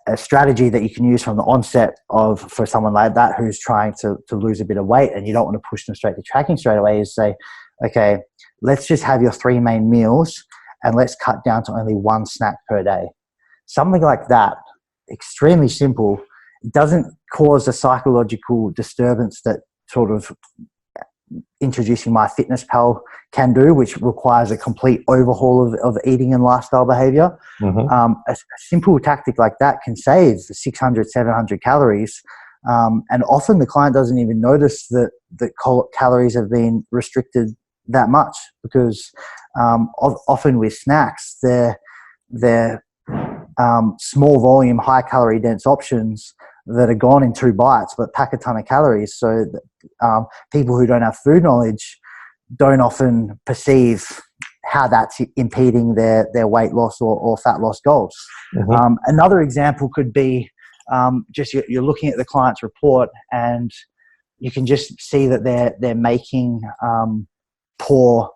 A strategy that you can use from the onset for someone like that who's trying to lose a bit of weight, and you don't want to push them straight to tracking straight away, is say, okay, let's just have your 3 main meals and let's cut down to only 1 snack per day. Something like that, extremely simple. It doesn't cause a psychological disturbance that sort of introducing MyFitnessPal can do, which requires a complete overhaul of eating and lifestyle behavior. Mm-hmm. A simple tactic like that can save 600, 700 calories. And often the client doesn't even notice that calories have been restricted that much, because often with snacks, they're small volume, high calorie dense options that are gone in 2 bites but pack a ton of calories. So people who don't have food knowledge don't often perceive how that's impeding their weight loss or fat loss goals. Mm-hmm. Another example could be just you're looking at the client's report, and you can just see that they're making poor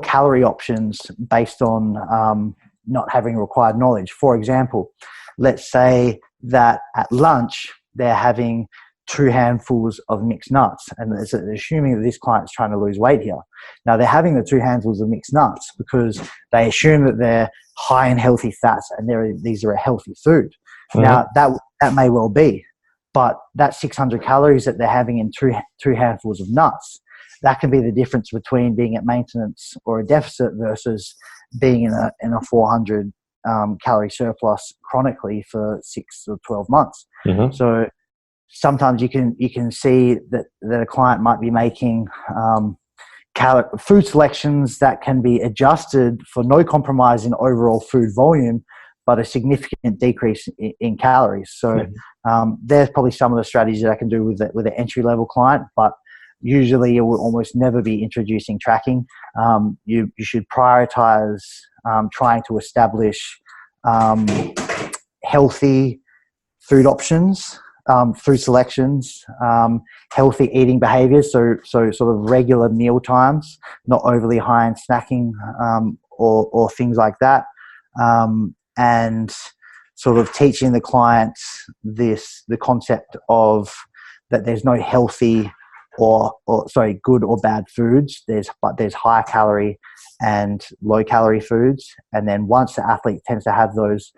calorie options based on not having required knowledge. For example, let's say that at lunch they're having 2 handfuls of mixed nuts, and it's assuming that this client's trying to lose weight here. Now, they're having the 2 handfuls of mixed nuts because they assume that they're high in healthy fats and these are a healthy food. Mm-hmm. Now, that may well be, but that 600 calories that they're having in 2 handfuls of nuts, that can be the difference between being at maintenance or a deficit versus being in a 400 calorie surplus chronically for 6 or 12 months. Mm-hmm. So sometimes you can see that a client might be making food selections that can be adjusted for no compromise in overall food volume, but a significant decrease in calories. So there's probably some of the strategies that I can do with an entry level client, but usually you will almost never be introducing tracking. You should prioritize trying to establish healthy food options, food selections, healthy eating behaviors, so sort of regular meal times, not overly high in snacking or things like that, and sort of teaching the clients the concept of that there's no healthy or sorry, good or bad foods. There's high calorie and low calorie foods. And then once the athlete tends to have those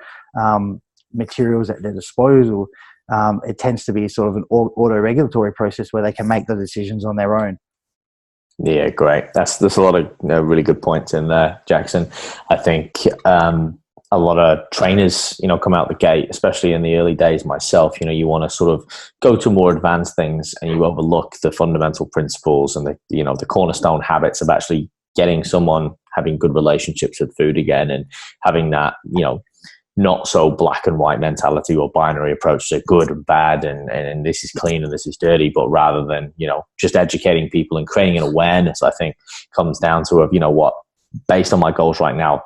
materials at their disposal, it tends to be sort of an auto-regulatory process where they can make the decisions on their own. Yeah, great. There's a lot of really good points in there, Jackson. I think a lot of trainers, come out the gate, especially in the early days. Myself, you want to sort of go to more advanced things, and you overlook the fundamental principles and the cornerstone habits of actually getting someone having good relationships with food again, and having that not so black and white mentality or binary approach to good and bad and this is clean and this is dirty, but rather than just educating people and creating an awareness. I think comes down to what, based on my goals right now,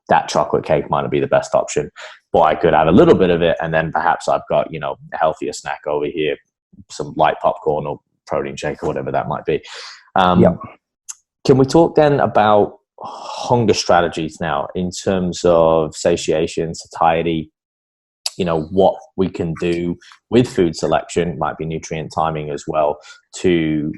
that chocolate cake might not be the best option, but I could add a little bit of it, and then perhaps I've got a healthier snack over here, some light popcorn or protein shake or whatever that might be. Yep. Can we talk then about hunger strategies now, in terms of satiation, satiety, what we can do with food selection, might be nutrient timing as well, to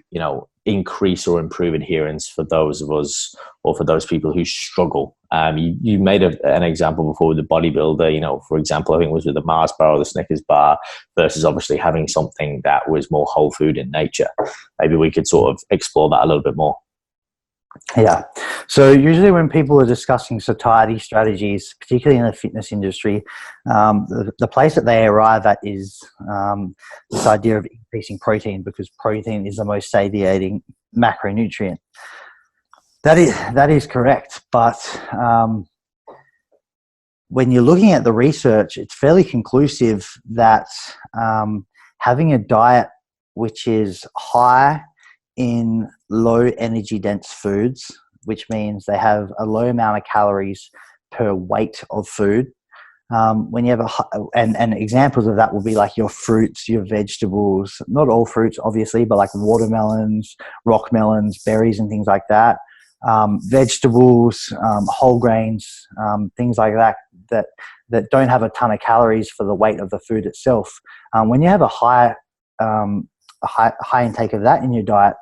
increase or improve adherence for those of us, or for those people who struggle. You made an example before with the bodybuilder, for example, I think it was with the Mars bar or the Snickers bar, versus obviously having something that was more whole food in nature. Maybe we could sort of explore that a little bit more. Yeah. So usually when people are discussing satiety strategies, particularly in the fitness industry, the place that they arrive at is this idea of increasing protein, because protein is the most satiating macronutrient. That is correct. But when you're looking at the research, it's fairly conclusive that having a diet which is high in low energy dense foods, which means they have a low amount of calories per weight of food. When you have and examples of that will be like your fruits, your vegetables, not all fruits obviously, but like watermelons, rock melons, berries and things like that. Vegetables, whole grains, things like that don't have a ton of calories for the weight of the food itself. When you have a high intake of that in your diet,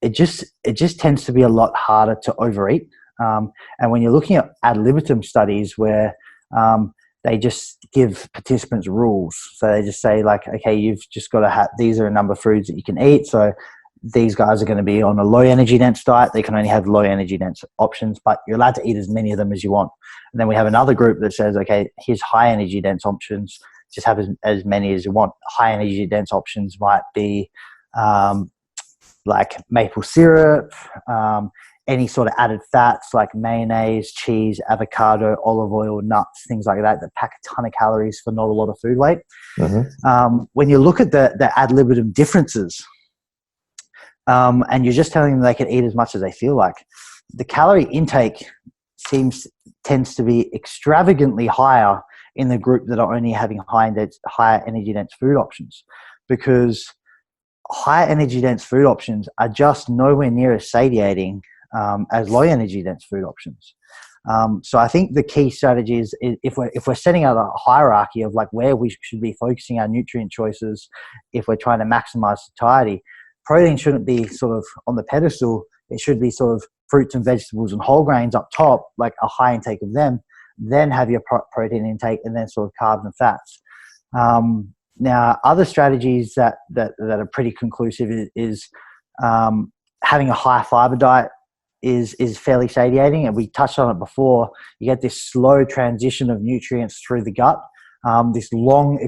it just tends to be a lot harder to overeat. And when you're looking at ad libitum studies where they just give participants rules, so they just say like, okay, you've just got to have, these are a number of foods that you can eat. So these guys are going to be on a low energy dense diet. They can only have low energy dense options, but you're allowed to eat as many of them as you want. And then we have another group that says, okay, here's high energy dense options. Just have as many as you want. High energy dense options might be like maple syrup, any sort of added fats like mayonnaise, cheese, avocado, olive oil, nuts, things like that pack a ton of calories for not a lot of food weight. Mm-hmm. When you look at the ad libitum differences, and you're just telling them they can eat as much as they feel like, the calorie intake tends to be extravagantly higher in the group that are only having higher energy dense food options, because high energy dense food options are just nowhere near as satiating as low energy dense food options. So I think the key strategy is if we're setting out a hierarchy of like where we should be focusing our nutrient choices, if we're trying to maximize satiety, protein shouldn't be sort of on the pedestal. It should be sort of fruits and vegetables and whole grains up top, like a high intake of them, then have your protein intake, and then sort of carbs and fats. Now, other strategies that are pretty conclusive is having a high fiber diet is fairly satiating, and we touched on it before. You get this slow transition of nutrients through the gut, this long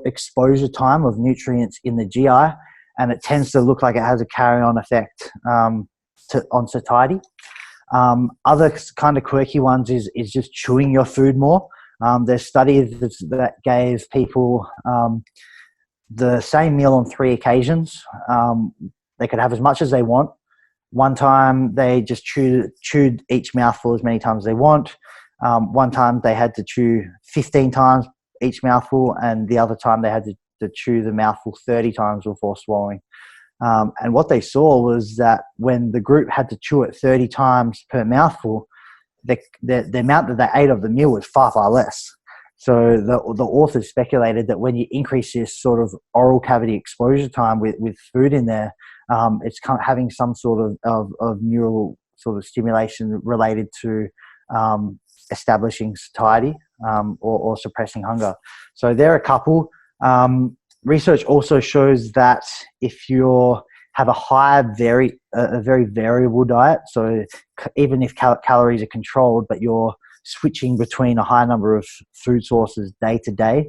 exposure time of nutrients in the GI, and it tends to look like it has a carry-on effect on satiety. Other kind of quirky ones is just chewing your food more. There's studies that gave people the same meal on 3 occasions. They could have as much as they want. One time they just chewed each mouthful as many times as they want. One time they had to chew 15 times each mouthful, and the other time they had to chew the mouthful 30 times before swallowing. And what they saw was that when the group had to chew it 30 times per mouthful, the amount that they ate of the meal was far, far less. So the authors speculated that when you increase this sort of oral cavity exposure time with food in there, it's kind of having some sort of neural sort of stimulation related to establishing satiety or suppressing hunger. So there are a couple. Research also shows that if you have a very variable diet, so even if calories are controlled, but you're switching between a high number of food sources day to day,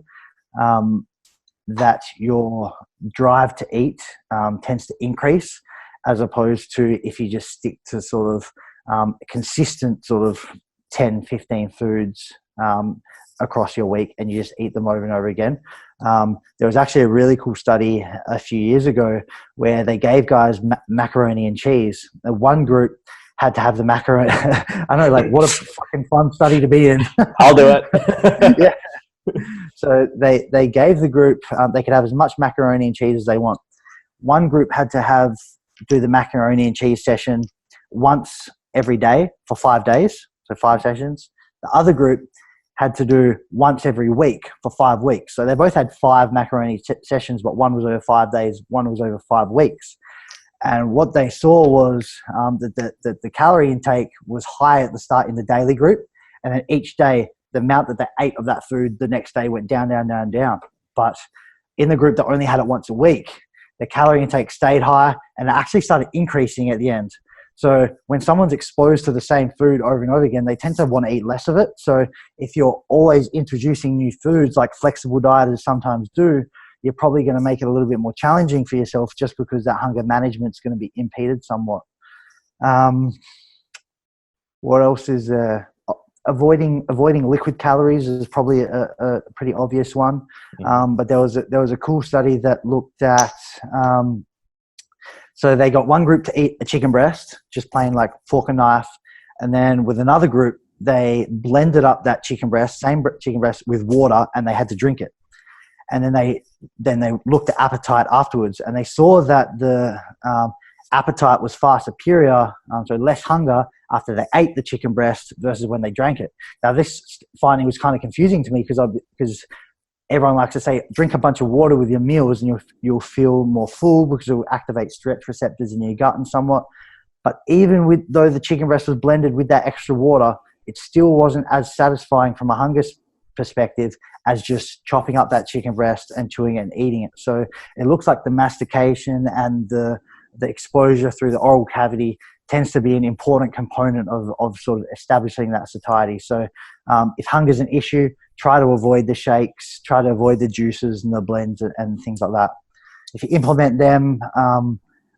that your drive to eat tends to increase, as opposed to if you just stick to sort of consistent sort of 10, 15 foods across your week and you just eat them over and over again. There was actually a really cool study a few years ago where they gave guys macaroni and cheese. One group had to have the macaroni. I know, like, what a fucking fun study to be in. I'll do it. Yeah. So they gave the group, they could have as much macaroni and cheese as they want. One group had to do the macaroni and cheese session once every day for 5 days, so 5 sessions. The other group had to do once every week for 5 weeks. So they both had 5 macaroni sessions, but one was over 5 days, one was over 5 weeks. And what they saw was that the calorie intake was high at the start in the daily group, and then each day the amount that they ate of that food the next day went down, down, down, down. But in the group that only had it once a week, the calorie intake stayed high and it actually started increasing at the end. So when someone's exposed to the same food over and over again, they tend to want to eat less of it. So if you're always introducing new foods like flexible dieters sometimes do, you're probably going to make it a little bit more challenging for yourself, just because that hunger management is going to be impeded somewhat. What else is there? Avoiding liquid calories is probably a pretty obvious one. But there was a cool study that looked at, so they got one group to eat a chicken breast, just plain like fork and knife. And then with another group, they blended up that chicken breast, same chicken breast, with water, and they had to drink it. And then they looked at appetite afterwards, and they saw that the appetite was far superior, so less hunger after they ate the chicken breast versus when they drank it. Now, this finding was kind of confusing to me because everyone likes to say drink a bunch of water with your meals and you'll feel more full because it will activate stretch receptors in your gut and somewhat. But even though the chicken breast was blended with that extra water, it still wasn't as satisfying from a hunger perspective as just chopping up that chicken breast and chewing it and eating it. So it looks like the mastication and the exposure through the oral cavity tends to be an important component of sort of establishing that satiety. So if hunger is an issue, try to avoid the shakes, try to avoid the juices and the blends and things like that. If you implement them,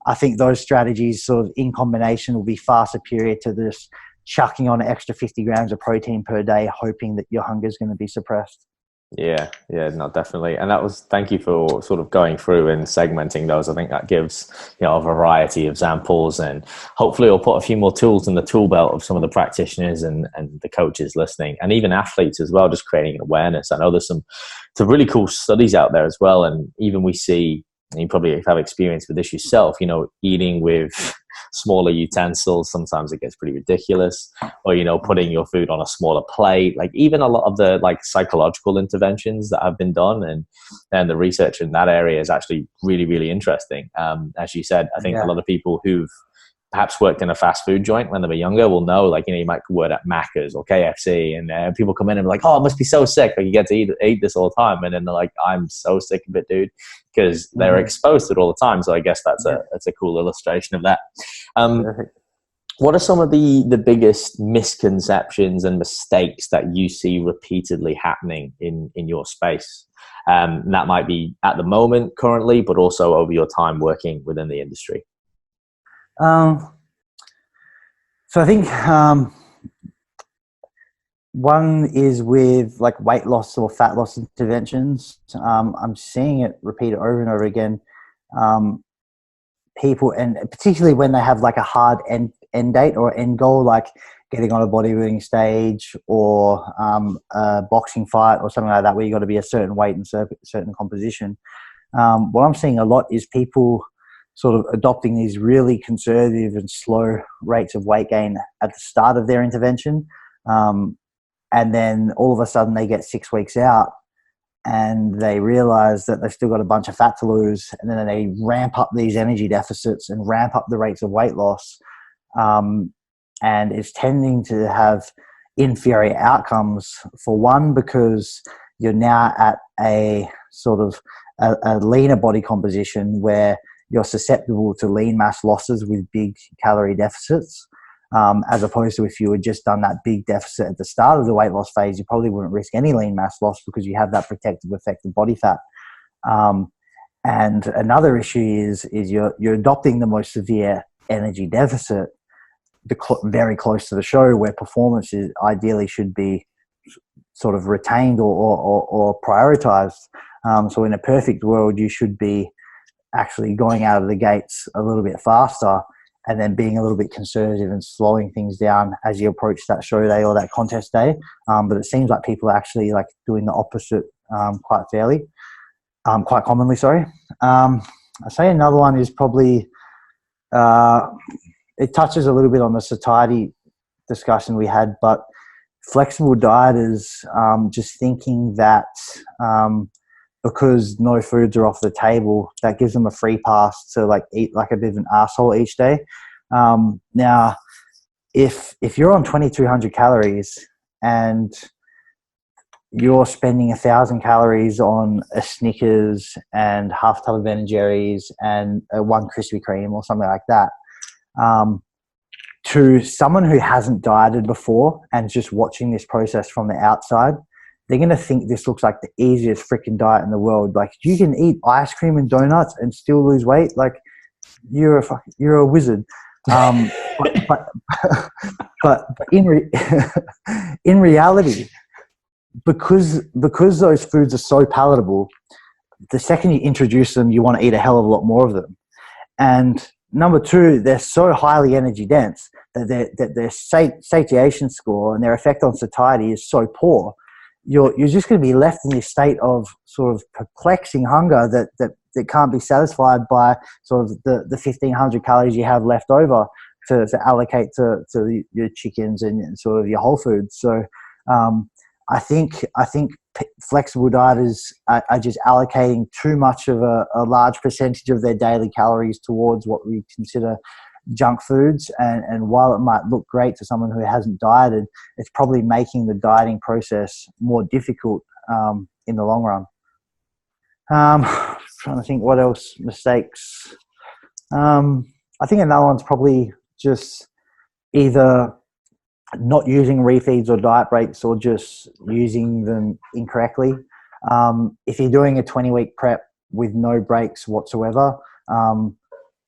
I think those strategies sort of in combination will be far superior to this chucking on an extra 50 grams of protein per day, hoping that your hunger is going to be suppressed. Yeah, no, definitely. And thank you for sort of going through and segmenting those. I think that gives, a variety of examples, and hopefully we'll put a few more tools in the tool belt of some of the practitioners and the coaches listening, and even athletes as well, just creating awareness. I know there's some really cool studies out there as well. And even we see, and you probably have experience with this yourself, eating with smaller utensils, sometimes it gets pretty ridiculous, or putting your food on a smaller plate, like even a lot of the psychological interventions that have been done, and the research in that area is actually really, really interesting. As you said, I think a lot of people who've perhaps worked in a fast food joint when they were younger will know, you might work at Macca's or KFC, and people come in and be like, oh, it must be so sick, you get to eat this all the time, and then they're like, I'm so sick of it, dude, because they're exposed to it all the time. So I guess that's a cool illustration of that. What are some of the biggest misconceptions and mistakes that you see repeatedly happening in your space? And that might be at the moment, currently, but also over your time working within the industry. So I think one is with weight loss or fat loss interventions. I'm seeing it repeated over and over again. People, and particularly when they have a hard end date or end goal, like getting on a bodybuilding stage or a boxing fight or something like that, where you got to be a certain weight and certain composition. What I'm seeing a lot is people sort of adopting these really conservative and slow rates of weight gain at the start of their intervention. and then all of a sudden they get 6 weeks out and they realize that they've still got a bunch of fat to lose, and then they ramp up these energy deficits and ramp up the rates of weight loss. And it's tending to have inferior outcomes, for one, because you're now at a sort of a leaner body composition where you're susceptible to lean mass losses with big calorie deficits, as opposed to if you had just done that big deficit at the start of the weight loss phase, you probably wouldn't risk any lean mass loss because you have that protective effect of body fat. And another issue is you're adopting the most severe energy deficit very close to the show, where performance is ideally should be sort of retained or prioritized. So in a perfect world, you should be actually going out of the gates a little bit faster and then being a little bit conservative and slowing things down as you approach that show day or that contest day. But it seems like people are actually like doing the opposite quite commonly, sorry. I say another one is probably, it touches a little bit on the satiety discussion we had, but flexible dieters just thinking that because no foods are off the table, that gives them a free pass to like eat like a bit of an asshole each day. Now, if you're on 2,200 calories and you're spending 1,000 calories on a Snickers and half a tub of Ben & Jerry's and one Krispy Kreme or something like that, to someone who hasn't dieted before and just watching this process from the outside, they're going to think this looks like the easiest freaking diet in the world. Like, you can eat ice cream and donuts and still lose weight. Like, you're a wizard. But in reality, because those foods are so palatable, the second you introduce them, you want to eat a hell of a lot more of them. And number two, they're so highly energy dense that their satiation score and their effect on satiety is so poor. You're just going to be left in this state of sort of perplexing hunger that can't be satisfied by sort of the 1,500 calories you have left over to allocate to your chickens and sort of your whole foods. So I think flexible dieters are just allocating too much of a large percentage of their daily calories towards what we consider junk foods, and while it might look great to someone who hasn't dieted, it's probably making the dieting process more difficult in the long run. Trying to think what else mistakes. I think another one's probably just either not using refeeds or diet breaks, or just using them incorrectly. If you're doing a 20-week prep with no breaks whatsoever,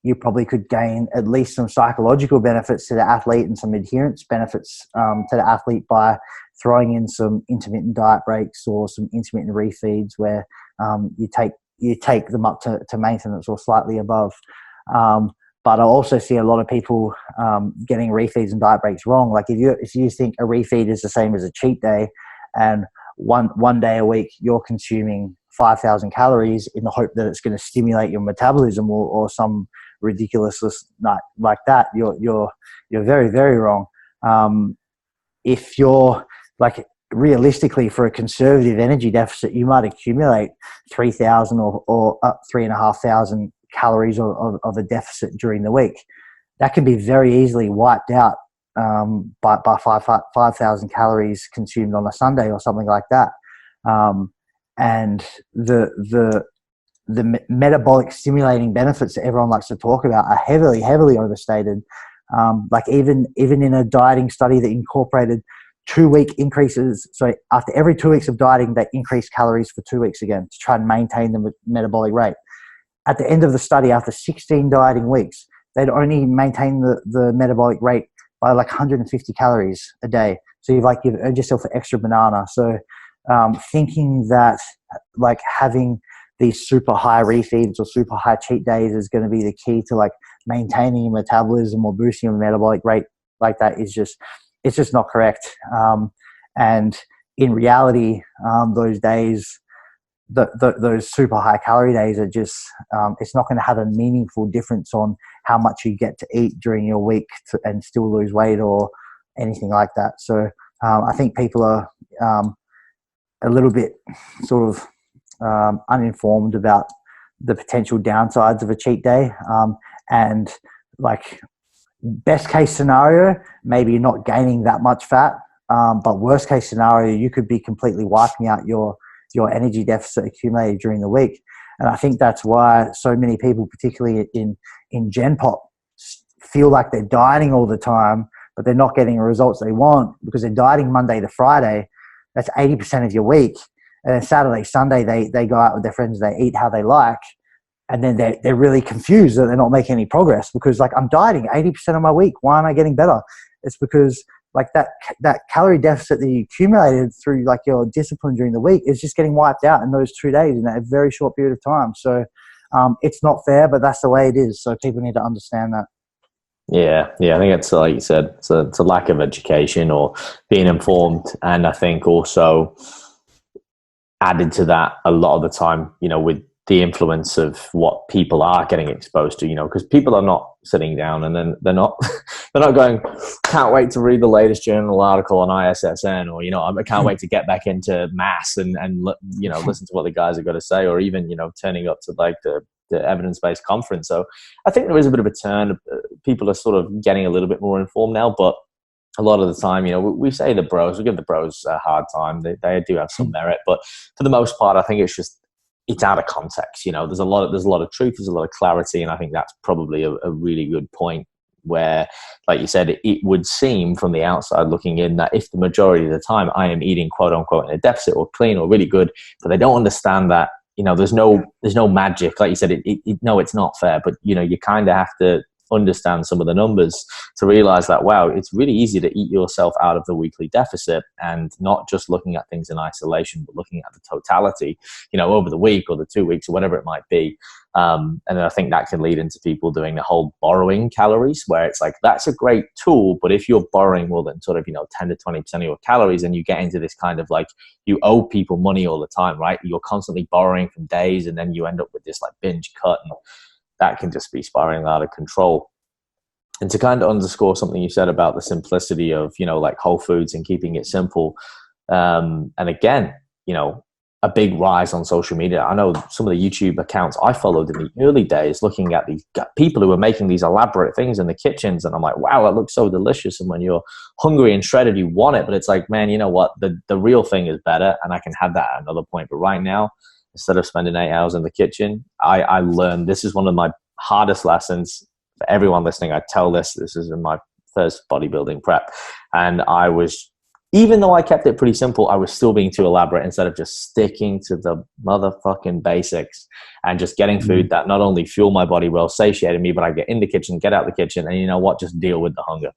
you probably could gain at least some psychological benefits to the athlete and some adherence benefits to the athlete by throwing in some intermittent diet breaks or some intermittent refeeds where you take them up to maintenance or slightly above. But I also see a lot of people getting refeeds and diet breaks wrong. Like if you think a refeed is the same as a cheat day, and one day a week you're consuming 5,000 calories in the hope that it's going to stimulate your metabolism or some ridiculousness like that, you're very, very wrong. If you're like, realistically, for a conservative energy deficit, you might accumulate 3,000 or 3,500 calories of a deficit during the week. That can be very easily wiped out by 5,000 calories consumed on a Sunday or something like that. And the metabolic stimulating benefits that everyone likes to talk about are heavily, heavily overstated. Like even in a dieting study that incorporated 2-week increases, so after every 2 weeks of dieting, they increased calories for 2 weeks again to try and maintain the metabolic rate. At the end of the study, after 16 dieting weeks, they'd only maintain the metabolic rate by like 150 calories a day. So you've earned yourself an extra banana. So thinking that like having these super high refeeds or super high cheat days is going to be the key to like maintaining your metabolism or boosting your metabolic rate like that is it's just not correct. And in reality, those days, those super high calorie days are just, it's not going to have a meaningful difference on how much you get to eat during your week and still lose weight or anything like that. So I think people are a little bit sort of uninformed about the potential downsides of a cheat day. And like best case scenario, maybe you're not gaining that much fat, but worst case scenario, you could be completely wiping out your energy deficit accumulated during the week. And I think that's why so many people, particularly in Gen Pop, feel like they're dieting all the time, but they're not getting the results they want because they're dieting Monday to Friday. That's 80% of your week. And then Saturday, Sunday, they go out with their friends, they eat how they like. And then they're really confused that they're not making any progress because like I'm dieting 80% of my week. Why aren't I getting better? It's because like that calorie deficit that you accumulated through like your discipline during the week is just getting wiped out in those 2 days in a very short period of time. So it's not fair, but that's the way it is. So people need to understand that. Yeah. I think it's like you said, it's a lack of education or being informed. And I think also added to that a lot of the time, with the influence of what people are getting exposed to, because people are not sitting down and then they're not going, can't wait to read the latest journal article on ISSN, or, I can't wait to get back into mass and listen to what the guys are going to say, or even, turning up to like the evidence-based conference. So I think there is a bit of a turn. People are sort of getting a little bit more informed now, but a lot of the time, we say we give the bros a hard time. They do have some merit, but for the most part, I think it's out of context. There's a lot of truth, there's a lot of clarity, and I think that's probably a really good point where, like you said, it would seem from the outside looking in that if the majority of the time I am eating quote unquote in a deficit or clean or really good, but they don't understand that, there's no magic. Like you said, no, it's not fair, but you kind of have to understand some of the numbers to realize that, wow, it's really easy to eat yourself out of the weekly deficit, and not just looking at things in isolation, but looking at the totality, over the week or the 2 weeks or whatever it might be. And then I think that can lead into people doing the whole borrowing calories, where it's like, that's a great tool, but if you're borrowing more than sort of, 10 to 20% of your calories, and you get into this kind of like, you owe people money all the time, right? You're constantly borrowing from days, and then you end up with this like binge cut, and that can just be spiraling out of control. And to kind of underscore something you said about the simplicity of, like Whole Foods and keeping it simple. And again, a big rise on social media. I know some of the YouTube accounts I followed in the early days, looking at these people who were making these elaborate things in the kitchens. And I'm like, wow, it looks so delicious. And when you're hungry and shredded, you want it. But it's like, man, you know what? The real thing is better. And I can have that at another point. But right now, instead of spending 8 hours in the kitchen, I learned, this is one of my hardest lessons for everyone listening. I tell this is in my first bodybuilding prep. And even though I kept it pretty simple, I was still being too elaborate instead of just sticking to the motherfucking basics and just getting food that not only fueled my body well, satiated me, but I get in the kitchen, get out the kitchen, and you know what? Just deal with the hunger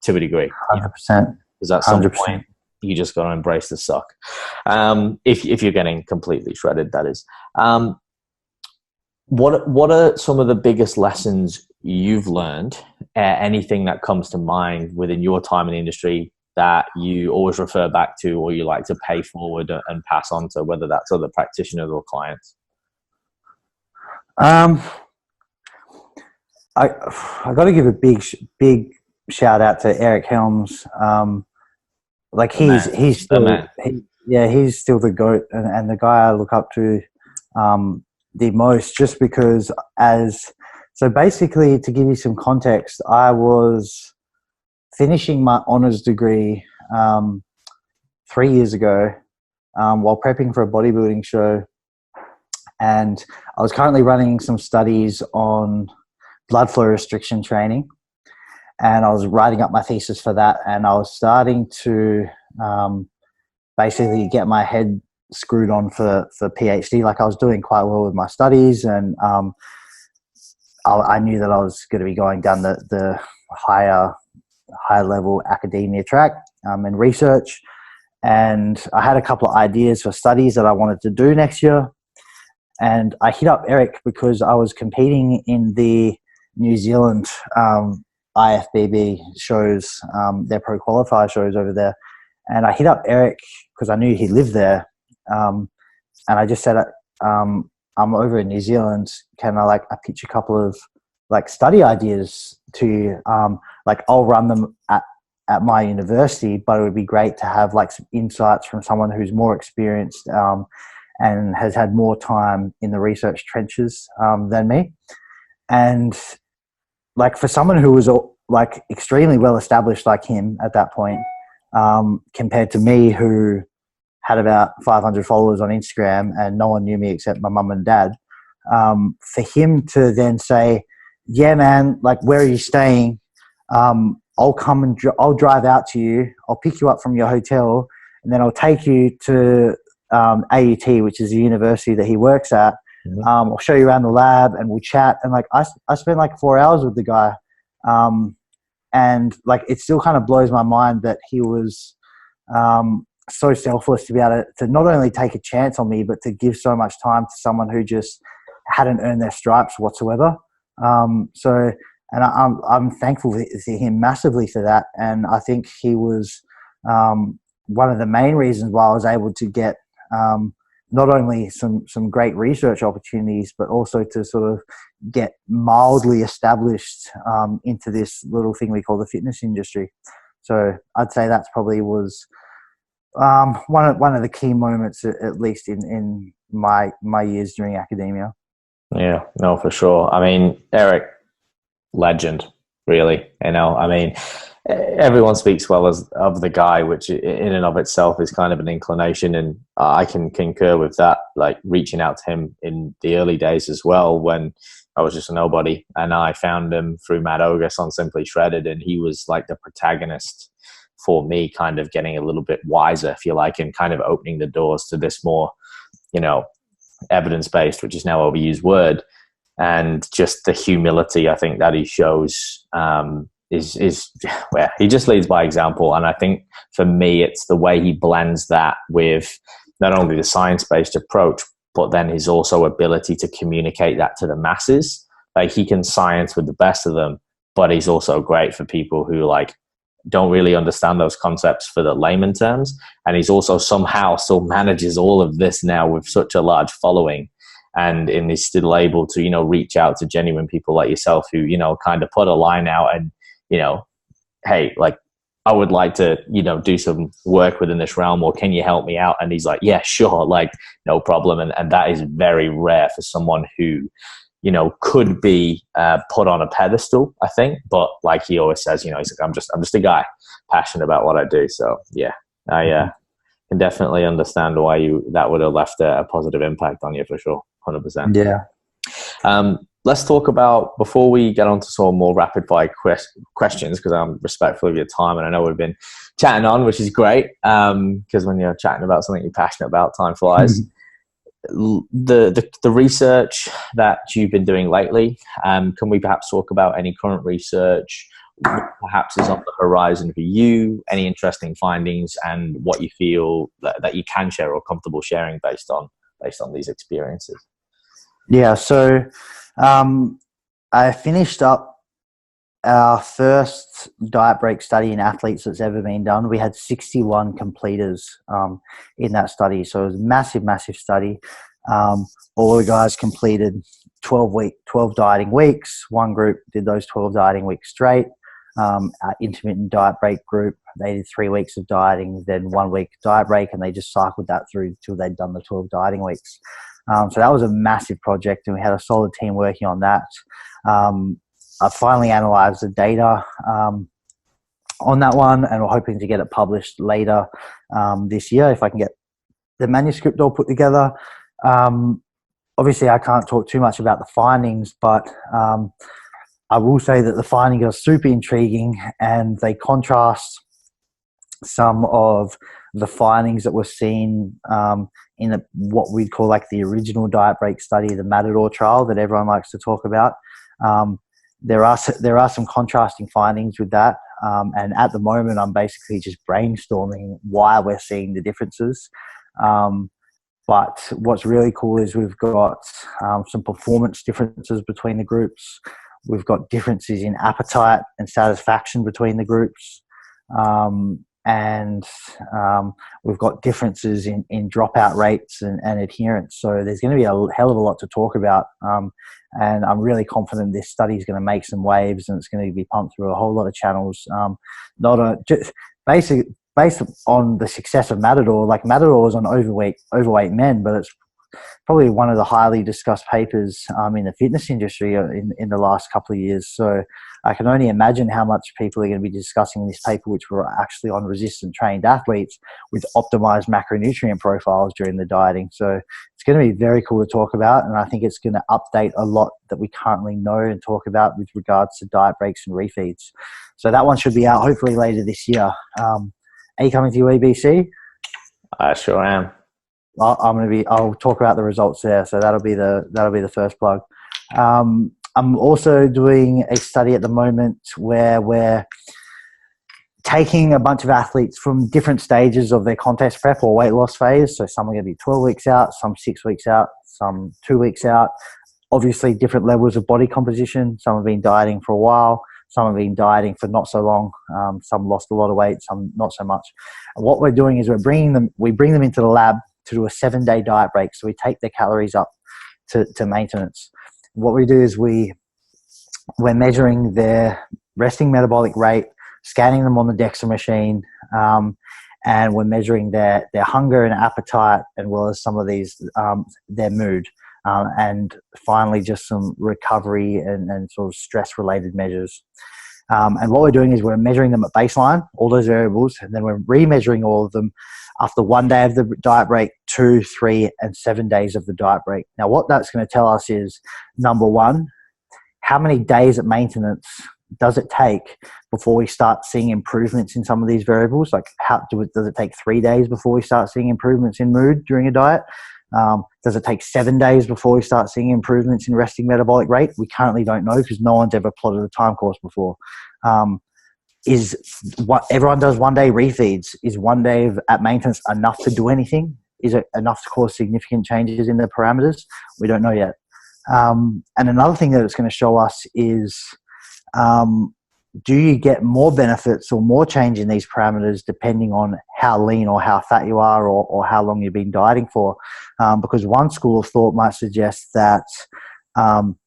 to a degree. 100%. Because at some point, you just got to embrace the suck. If you're getting completely shredded, that is. What are some of the biggest lessons you've learned? Anything that comes to mind within your time in the industry that you always refer back to, or you like to pay forward and pass on to, whether that's other practitioners or clients? I got to give a big shout out to Eric Helms. Like he's still he's still the GOAT and the guy I look up to the most, just because so basically, to give you some context, I was finishing my honors degree 3 years ago while prepping for a bodybuilding show, and I was currently running some studies on blood flow restriction training, and I was writing up my thesis for that, and I was starting to basically get my head screwed on for PhD. Like I was doing quite well with my studies, and I knew that I was going to be going down the higher level academia track and research. And I had a couple of ideas for studies that I wanted to do next year. And I hit up Eric because I was competing in the New Zealand IFBB shows, their pro qualifier shows over there. And I hit up Eric because I knew he lived there. And I just said, I'm over in New Zealand. Can I pitch a couple of study ideas to you? I'll run them at at my university, but it would be great to have like some insights from someone who's more experienced and has had more time in the research trenches than me. And like for someone who was like extremely well established like him at that point, compared to me who had about 500 followers on Instagram and no one knew me except my mum and dad, for him to then say, yeah, man, like, where are you staying? I'll come and I'll drive out to you. I'll pick you up from your hotel and then I'll take you to AUT, which is the university that he works at. Mm-hmm. I'll show you around the lab and we'll chat. And like, I spent like 4 hours with the guy. And like, it still kind of blows my mind that he was so selfless to be able to not only take a chance on me, but to give so much time to someone who just hadn't earned their stripes whatsoever. And I'm thankful to him massively for that. And I think he was one of the main reasons why I was able to get not only some great research opportunities, but also to sort of get mildly established into this little thing we call the fitness industry. So I'd say that's probably was one of the key moments, at least in my years during academia. Yeah, no, for sure. I mean, Eric, legend, really. You know, I mean, everyone speaks well of the guy, which in and of itself is kind of an inclination, and I can concur with that. Like reaching out to him in the early days as well, when I was just a nobody, and I found him through Matt Ogus on Simply Shredded, and he was like the protagonist for me, kind of getting a little bit wiser, if you like, and kind of opening the doors to this more, you know, evidence-based, which is now overused word, and just the humility I think that he shows is where he just leads by example. And I think for me, it's the way he blends that with not only the science-based approach, but then his also ability to communicate that to the masses. Like he can science with the best of them, but he's also great for people who like don't really understand those concepts for the layman terms. And he's also somehow still manages all of this now with such a large following, and is still able to, you know, reach out to genuine people like yourself who, you know, kind of put a line out and, you know, hey, like I would like to, you know, do some work within this realm, or can you help me out? And he's like, yeah, sure, like no problem. And that is very rare for someone who, you know, could be put on a pedestal, I think. But like he always says, you know, he's like, I'm just a guy passionate about what I do. So yeah, I can definitely understand why that would have left a positive impact on you for sure. 100%. Yeah. Let's talk about, before we get on to some more rapid fire questions, because I'm respectful of your time and I know we've been chatting on, which is great. Because when you're chatting about something you're passionate about, time flies. The research that you've been doing lately, can we perhaps talk about any current research, what perhaps is on the horizon for you, any interesting findings, and what you feel that you can share or comfortable sharing based on these experiences? Yeah, so I finished up our first diet break study in athletes that's ever been done. We had 61 completers in that study, so it was a massive study. All the guys completed 12 dieting weeks. One group did those 12 dieting weeks straight. Our intermittent diet break group, they did 3 weeks of dieting, then 1 week diet break, and they just cycled that through until they'd done the 12 dieting weeks. So that was a massive project, and we had a solid team working on that. I finally analysed the data on that one, and we're hoping to get it published later this year if I can get the manuscript all put together. Obviously, I can't talk too much about the findings, but I will say that the findings are super intriguing, and they contrast some of the findings that were seen in what we'd call like the original diet break study, the Matador trial that everyone likes to talk about. There are some contrasting findings with that, and at the moment I'm basically just brainstorming why we're seeing the differences. But what's really cool is we've got some performance differences between the groups. We've got differences in appetite and satisfaction between the groups. and we've got differences in dropout rates and adherence. So there's going to be a hell of a lot to talk about. And I'm really confident this study is going to make some waves, and it's going to be pumped through a whole lot of channels. Just based on the success of Matador. Like, Matador is on overweight men, but it's probably one of the highly discussed papers in the fitness industry in the last couple of years. So I can only imagine how much people are going to be discussing this paper, which were actually on resistant trained athletes with optimized macronutrient profiles during the dieting. So it's going to be very cool to talk about, and I think it's going to update a lot that we currently know and talk about with regards to diet breaks and refeeds. So that one should be out hopefully later this year. Are you coming to UABC? I sure am. I'll talk about the results there. So that'll be the first plug. I'm also doing a study at the moment where we're taking a bunch of athletes from different stages of their contest prep or weight loss phase. So some are going to be 12 weeks out, some 6 weeks out, some 2 weeks out. Obviously different levels of body composition. Some have been dieting for a while. Some have been dieting for not so long. Some lost a lot of weight, some not so much. And what we're doing is we bring them into the lab to do a 7-day diet break. So we take their calories up to maintenance. What we do is we're measuring their resting metabolic rate, scanning them on the DEXA machine, and we're measuring their hunger and appetite, as well as some of these, their mood. And finally, just some recovery and sort of stress-related measures. And what we're doing is we're measuring them at baseline, all those variables, and then we're remeasuring all of them after 1 day of the diet break, 2, 3, and 7 days of the diet break. Now, what that's going to tell us is, number one, how many days at maintenance does it take before we start seeing improvements in some of these variables? Like, does it take 3 days before we start seeing improvements in mood during a diet? Does it take 7 days before we start seeing improvements in resting metabolic rate? We currently don't know, because no one's ever plotted a time course before. Is what everyone does 1 day refeeds? Is 1 day at maintenance enough to do anything? Is it enough to cause significant changes in the parameters? We don't know yet. And another thing that it's going to show us is, do you get more benefits or more change in these parameters depending on how lean or how fat you are, or how long you've been dieting for? Because one school of thought might suggest that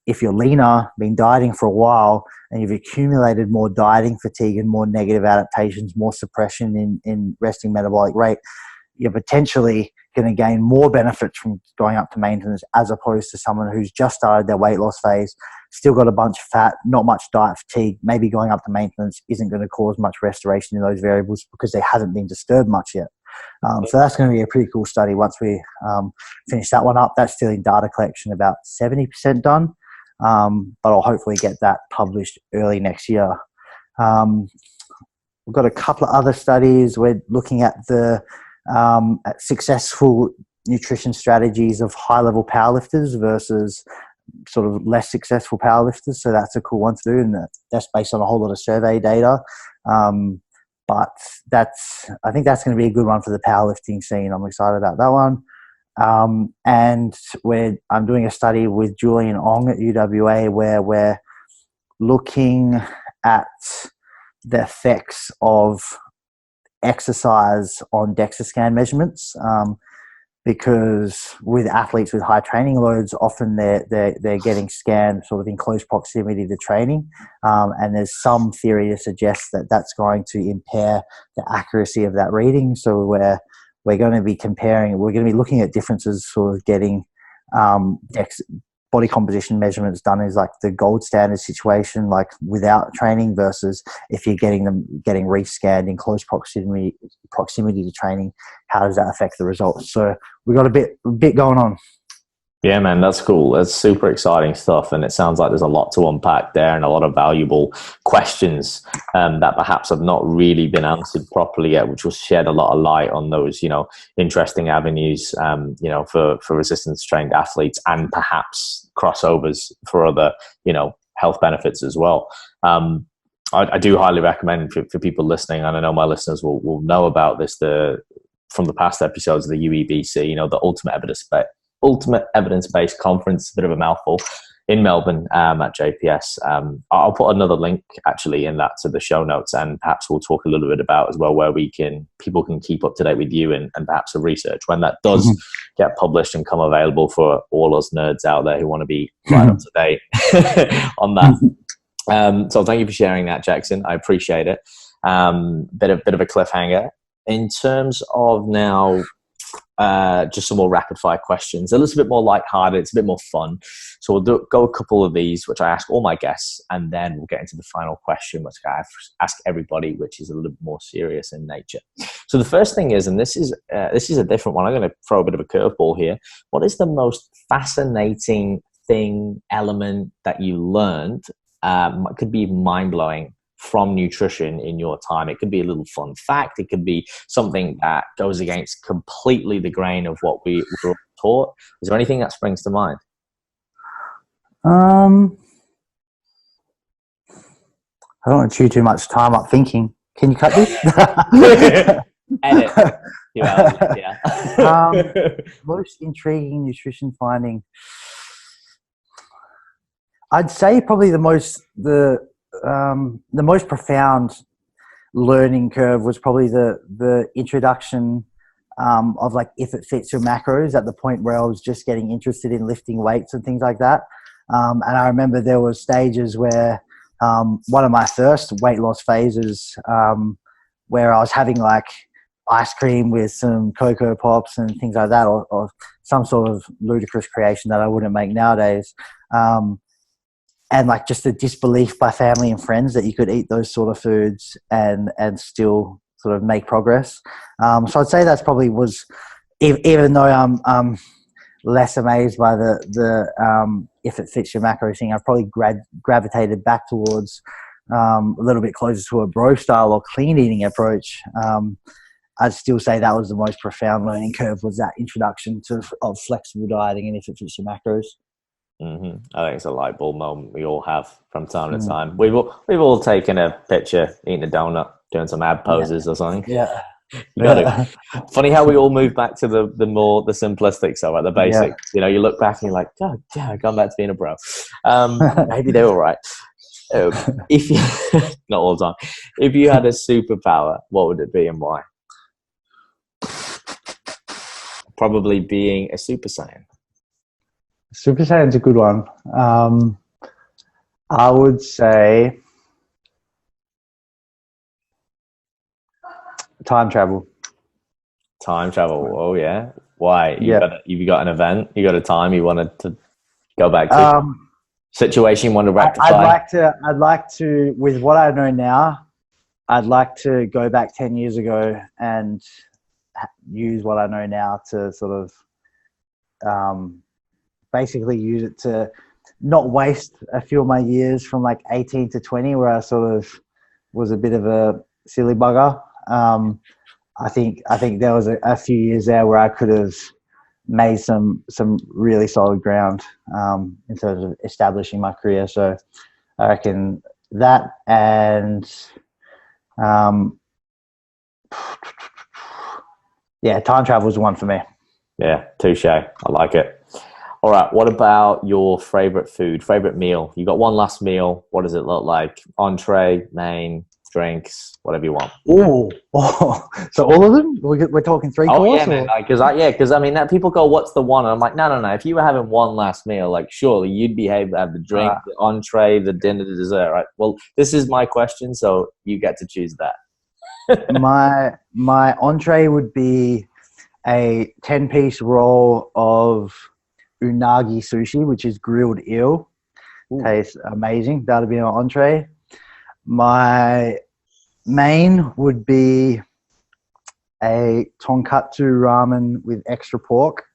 if you're leaner, been dieting for a while, and you've accumulated more dieting fatigue and more negative adaptations, more suppression in resting metabolic rate, you're potentially going to gain more benefits from going up to maintenance, as opposed to someone who's just started their weight loss phase, still got a bunch of fat, not much diet fatigue. Maybe going up to maintenance isn't going to cause much restoration in those variables because they haven't been disturbed much yet. So that's going to be a pretty cool study once we finish that one up. That's still in data collection, about 70% done, but I'll hopefully get that published early next year. We've got a couple of other studies. We're looking at at successful nutrition strategies of high-level powerlifters versus sort of less successful powerlifters. So that's a cool one to do, and that's based on a whole lot of survey data. But I think that's going to be a good one for the powerlifting scene. I'm excited about that one. And I'm doing a study with Julian Ong at UWA where we're looking at the effects of exercise on DEXA scan measurements, because with athletes with high training loads, often they're getting scanned sort of in close proximity to training, and there's some theory to suggest that that's going to impair the accuracy of that reading. So we're going to be looking at differences, sort of getting body composition measurements done is like the gold standard situation, like without training, versus if you're getting rescanned in close proximity to training, how does that affect the results? So we got a bit going on. Yeah, man, that's cool. That's super exciting stuff. And it sounds like there's a lot to unpack there, and a lot of valuable questions that perhaps have not really been answered properly yet, which will shed a lot of light on those, interesting avenues, for resistance trained athletes, and perhaps crossovers for other, health benefits as well. I do highly recommend for people listening, and I know my listeners will know about this, from the past episodes of the UEBC, the Ultimate Evidence-Based Conference, a bit of a mouthful. in Melbourne at JPS. I'll put another link actually in that to the show notes, and perhaps we'll talk a little bit about as well where people can keep up to date with you and perhaps the research when that does get published and come available for all us nerds out there who want to be right up to date on that. So thank you for sharing that, Jackson. I appreciate it. Bit of a cliffhanger. In terms of now, just some more rapid fire questions, a little bit more lighthearted, it's a bit more fun. So we'll go a couple of these, which I ask all my guests, and then we'll get into the final question, which I ask everybody, which is a little bit more serious in nature. So the first thing is, and this is a different one. I'm going to throw a bit of a curveball here. What is the most fascinating element that you learned? It could be mind blowing from nutrition in your time. It could be a little fun fact. It could be something that goes against completely the grain of what we were taught. Is there anything that springs to mind? I don't want to chew too much time up thinking. Can you cut this? Edit. Yeah. Most intriguing nutrition finding. I'd say probably the most profound learning curve was probably the introduction of like if it fits your macros at the point where I was just getting interested in lifting weights and things like that. And I remember there were stages where one of my first weight loss phases where I was having like ice cream with some Cocoa Pops and things like that, or some sort of ludicrous creation that I wouldn't make nowadays. And like just the disbelief by family and friends that you could eat those sort of foods and still sort of make progress. So I'd say that's probably was, even though I'm less amazed by the if it fits your macro thing, I've probably gravitated back towards a little bit closer to a bro style or clean eating approach. I'd still say that was the most profound learning curve, was that introduction of flexible dieting and if it fits your macros. Mm-hmm. I think it's a light bulb moment we all have from time to time. We've all taken a picture eating a donut, doing some ab poses or something. Yeah. You got it. Funny how we all move back to the simplistic stuff, like the basics. You know, you look back and you're like, God damn, I come back to being a bro. Maybe they're all right. If you, not all the time. If you had a superpower, what would it be and why? Probably being a Super Saiyan. Super Saiyan's a good one. I would say time travel. Time travel. Oh yeah. Why? You've got an event. You got a time you wanted to go back to. Situation you want to rectify. I'd like to. With what I know now, I'd like to go back 10 years ago and use what I know now to sort of. Basically use it to not waste a few of my years from like 18 to 20 where I sort of was a bit of a silly bugger. I think there was a few years there where I could have made some really solid ground in terms of establishing my career. So I reckon that, and time travel is one for me. Yeah, touche. I like it. All right, what about your favorite food, favorite meal? You got one last meal. What does it look like? Entree, main, drinks, whatever you want. Oh, so all of them? We're talking three course? Oh, yeah, man. Because I mean, that people go, what's the one? And I'm like, no. If you were having one last meal, like, surely you'd be able to have the drink, the entree, the dinner, the dessert, right? Well, this is my question, so you get to choose that. My entree would be a 10-piece roll of unagi sushi, which is grilled eel. Tastes amazing. That'll be my entree. My main would be a tonkatsu ramen with extra pork.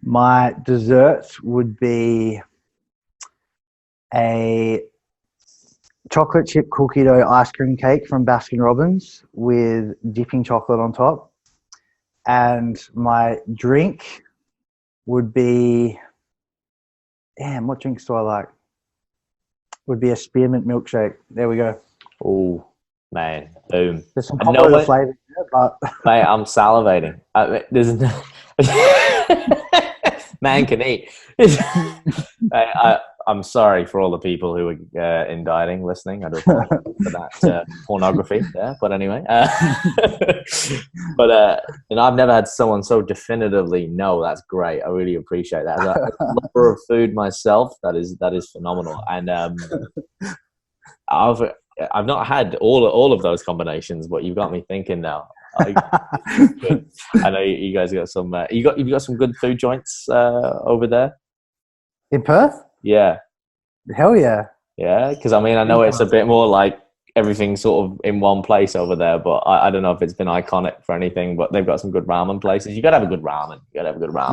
My dessert would be a chocolate chip cookie dough ice cream cake from Baskin Robbins with dipping chocolate on top. And my drink would be, what drinks do I like? Would be a spearmint milkshake. There we go. Oh, man. Boom. There's some popular flavors there, but... Mate, I'm salivating. There's Man can eat. I'm sorry for all the people who are in dieting listening. I do apologize for that pornography there. But anyway, and I've never had someone so definitively no. That's great. I really appreciate that. As a lover of food myself, that is phenomenal. And I've not had all of those combinations, but you've got me thinking now. I know you guys got some. You've got some good food joints over there In Perth? Yeah. Hell yeah. Yeah, because I mean, I know it's a bit more like everything's sort of in one place over there, but I don't know if it's been iconic for anything, but they've got some good ramen places. You got to have a good ramen.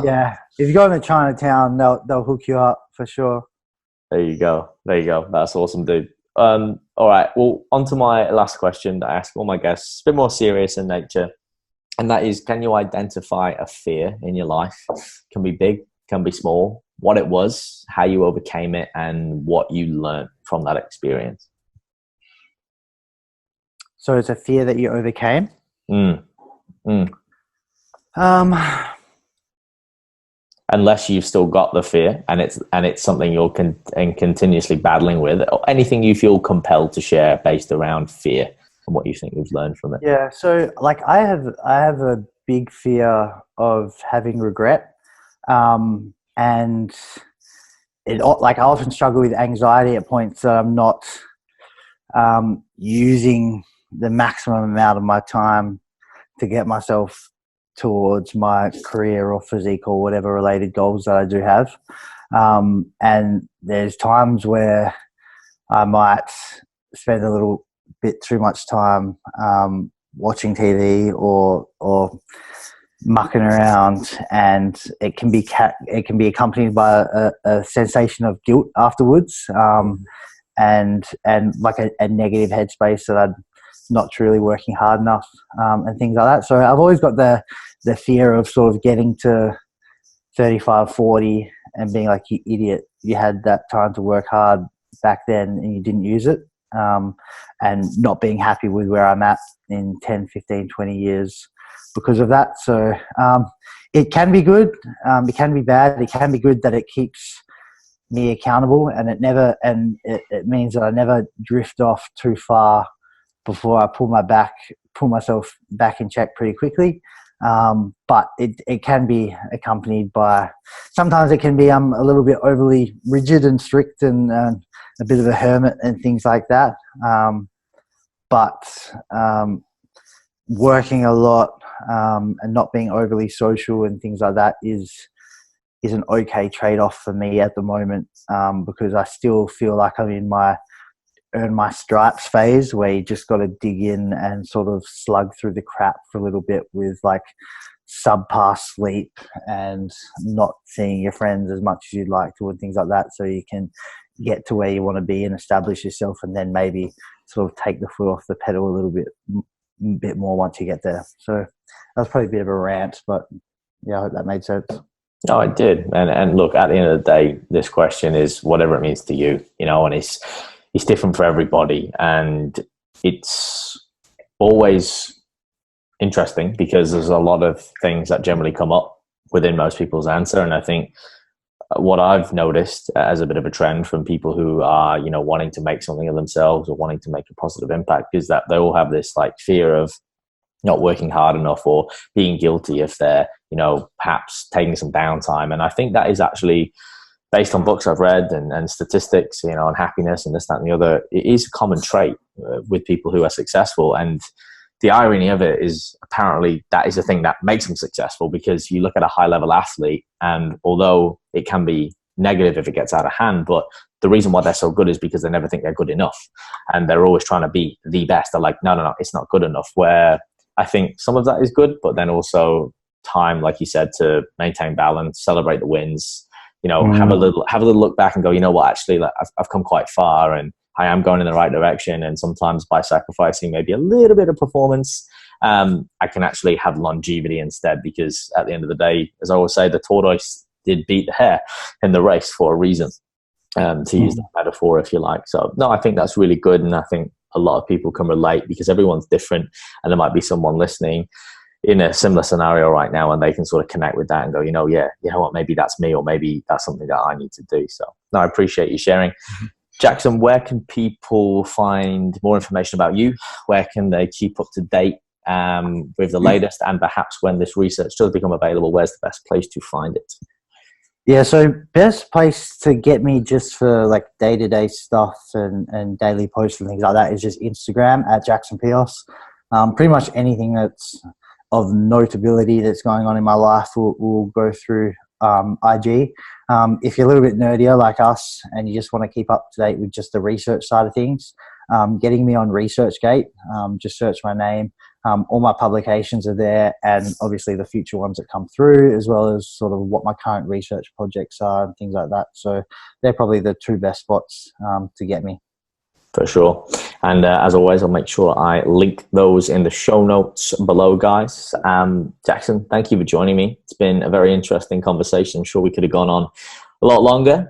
Yeah. If you go into Chinatown, they'll hook you up for sure. There you go. That's awesome, dude. All right. Well, on to my last question that I ask all my guests. It's a bit more serious in nature. And that is, can you identify a fear in your life? Can be big, can be small. What it was, how you overcame it, and what you learned from that experience. So it's a fear that you overcame? Unless you've still got the fear and it's something you're continuously battling with, or anything you feel compelled to share based around fear and what you think you've learned from it. Yeah. So like I have a big fear of having regret. And it, like, I often struggle with anxiety at points that I'm not using the maximum amount of my time to get myself towards my career or physique or whatever related goals that I do have. And there's times where I might spend a little bit too much time watching TV or mucking around, and it can be accompanied by a sensation of guilt afterwards, and like a negative headspace that I'm not truly working hard enough, and things like that. So I've always got the fear of sort of getting to 35, 40 and being like, you idiot, you had that time to work hard back then and you didn't use it, and not being happy with where I'm at in 10, 15, 20 years because of that. So it can be good, it can be bad. It can be good that it keeps me accountable, and it means that I never drift off too far before I pull myself back in check pretty quickly. But it can be accompanied by, sometimes it can be a little bit overly rigid and strict and a bit of a hermit and things like that. But working a lot and not being overly social and things like that is an okay trade-off for me at the moment, because I still feel like I'm in my earn my stripes phase, where you just got to dig in and sort of slug through the crap for a little bit with like subpar sleep and not seeing your friends as much as you'd like to and things like that, so you can get to where you want to be and establish yourself, and then maybe sort of take the foot off the pedal a little bit more once you get there. So that's probably a bit of a rant, but yeah, I hope that made sense. No, it did. And look, at the end of the day, this question is whatever it means to you, and it's different for everybody. And it's always interesting because there's a lot of things that generally come up within most people's answer. And I think what I've noticed as a bit of a trend from people who are, wanting to make something of themselves or wanting to make a positive impact is that they all have this like fear of not working hard enough or being guilty if they're, perhaps taking some downtime. And I think that is actually based on books I've read and statistics, on happiness and this, that, and the other. It is a common trait with people who are successful. And the irony of it is apparently that is the thing that makes them successful, because you look at a high level athlete, and although it can be negative if it gets out of hand, but the reason why they're so good is because they never think they're good enough. And they're always trying to be the best. They're like, no, it's not good enough. Where I think some of that is good, but then also time, like you said, to maintain balance, celebrate the wins, have a little look back and go, what, actually, like, I've come quite far and I am going in the right direction. And sometimes by sacrificing maybe a little bit of performance, I can actually have longevity instead, because at the end of the day, as I always say, the tortoise did beat the hare in the race for a reason, to use that metaphor, if you like. So no, I think that's really good. And I think a lot of people can relate because everyone's different, and there might be someone listening in a similar scenario right now, and they can sort of connect with that and go, yeah, you know what, maybe that's me, or maybe that's something that I need to do. So no, I appreciate you sharing. Jackson, where can people find more information about you? Where can they keep up to date with the latest, and perhaps when this research does become available, where's the best place to find it? Yeah, so best place to get me just for like day-to-day stuff and daily posts and things like that is just Instagram at Jackson Pios. Pretty much anything that's of notability that's going on in my life will go through IG. If you're a little bit nerdier like us and you just want to keep up to date with just the research side of things, getting me on ResearchGate, just search my name. All my publications are there, and obviously the future ones that come through, as well as sort of what my current research projects are and things like that. So they're probably the two best spots to get me. For sure. And as always, I'll make sure I link those in the show notes below, guys. Jackson, thank you for joining me. It's been a very interesting conversation. I'm sure we could have gone on a lot longer,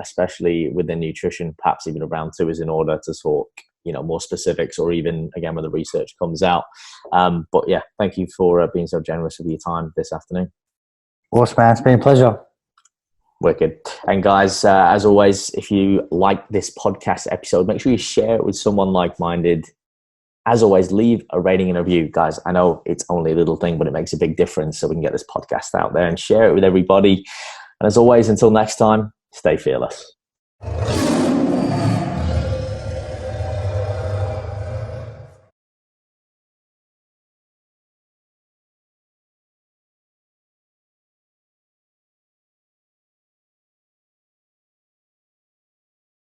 especially with the nutrition, perhaps even a round two is in order to talk, more specifics, or even again when the research comes out. But yeah, thank you for being so generous with your time this afternoon. Awesome, man. It's been a pleasure. Wicked. And guys, as always, if you like this podcast episode, make sure you share it with someone like-minded. As always, leave a rating and a review, guys. I know it's only a little thing, but it makes a big difference, so we can get this podcast out there and share it with everybody. And as always, until next time, stay fearless.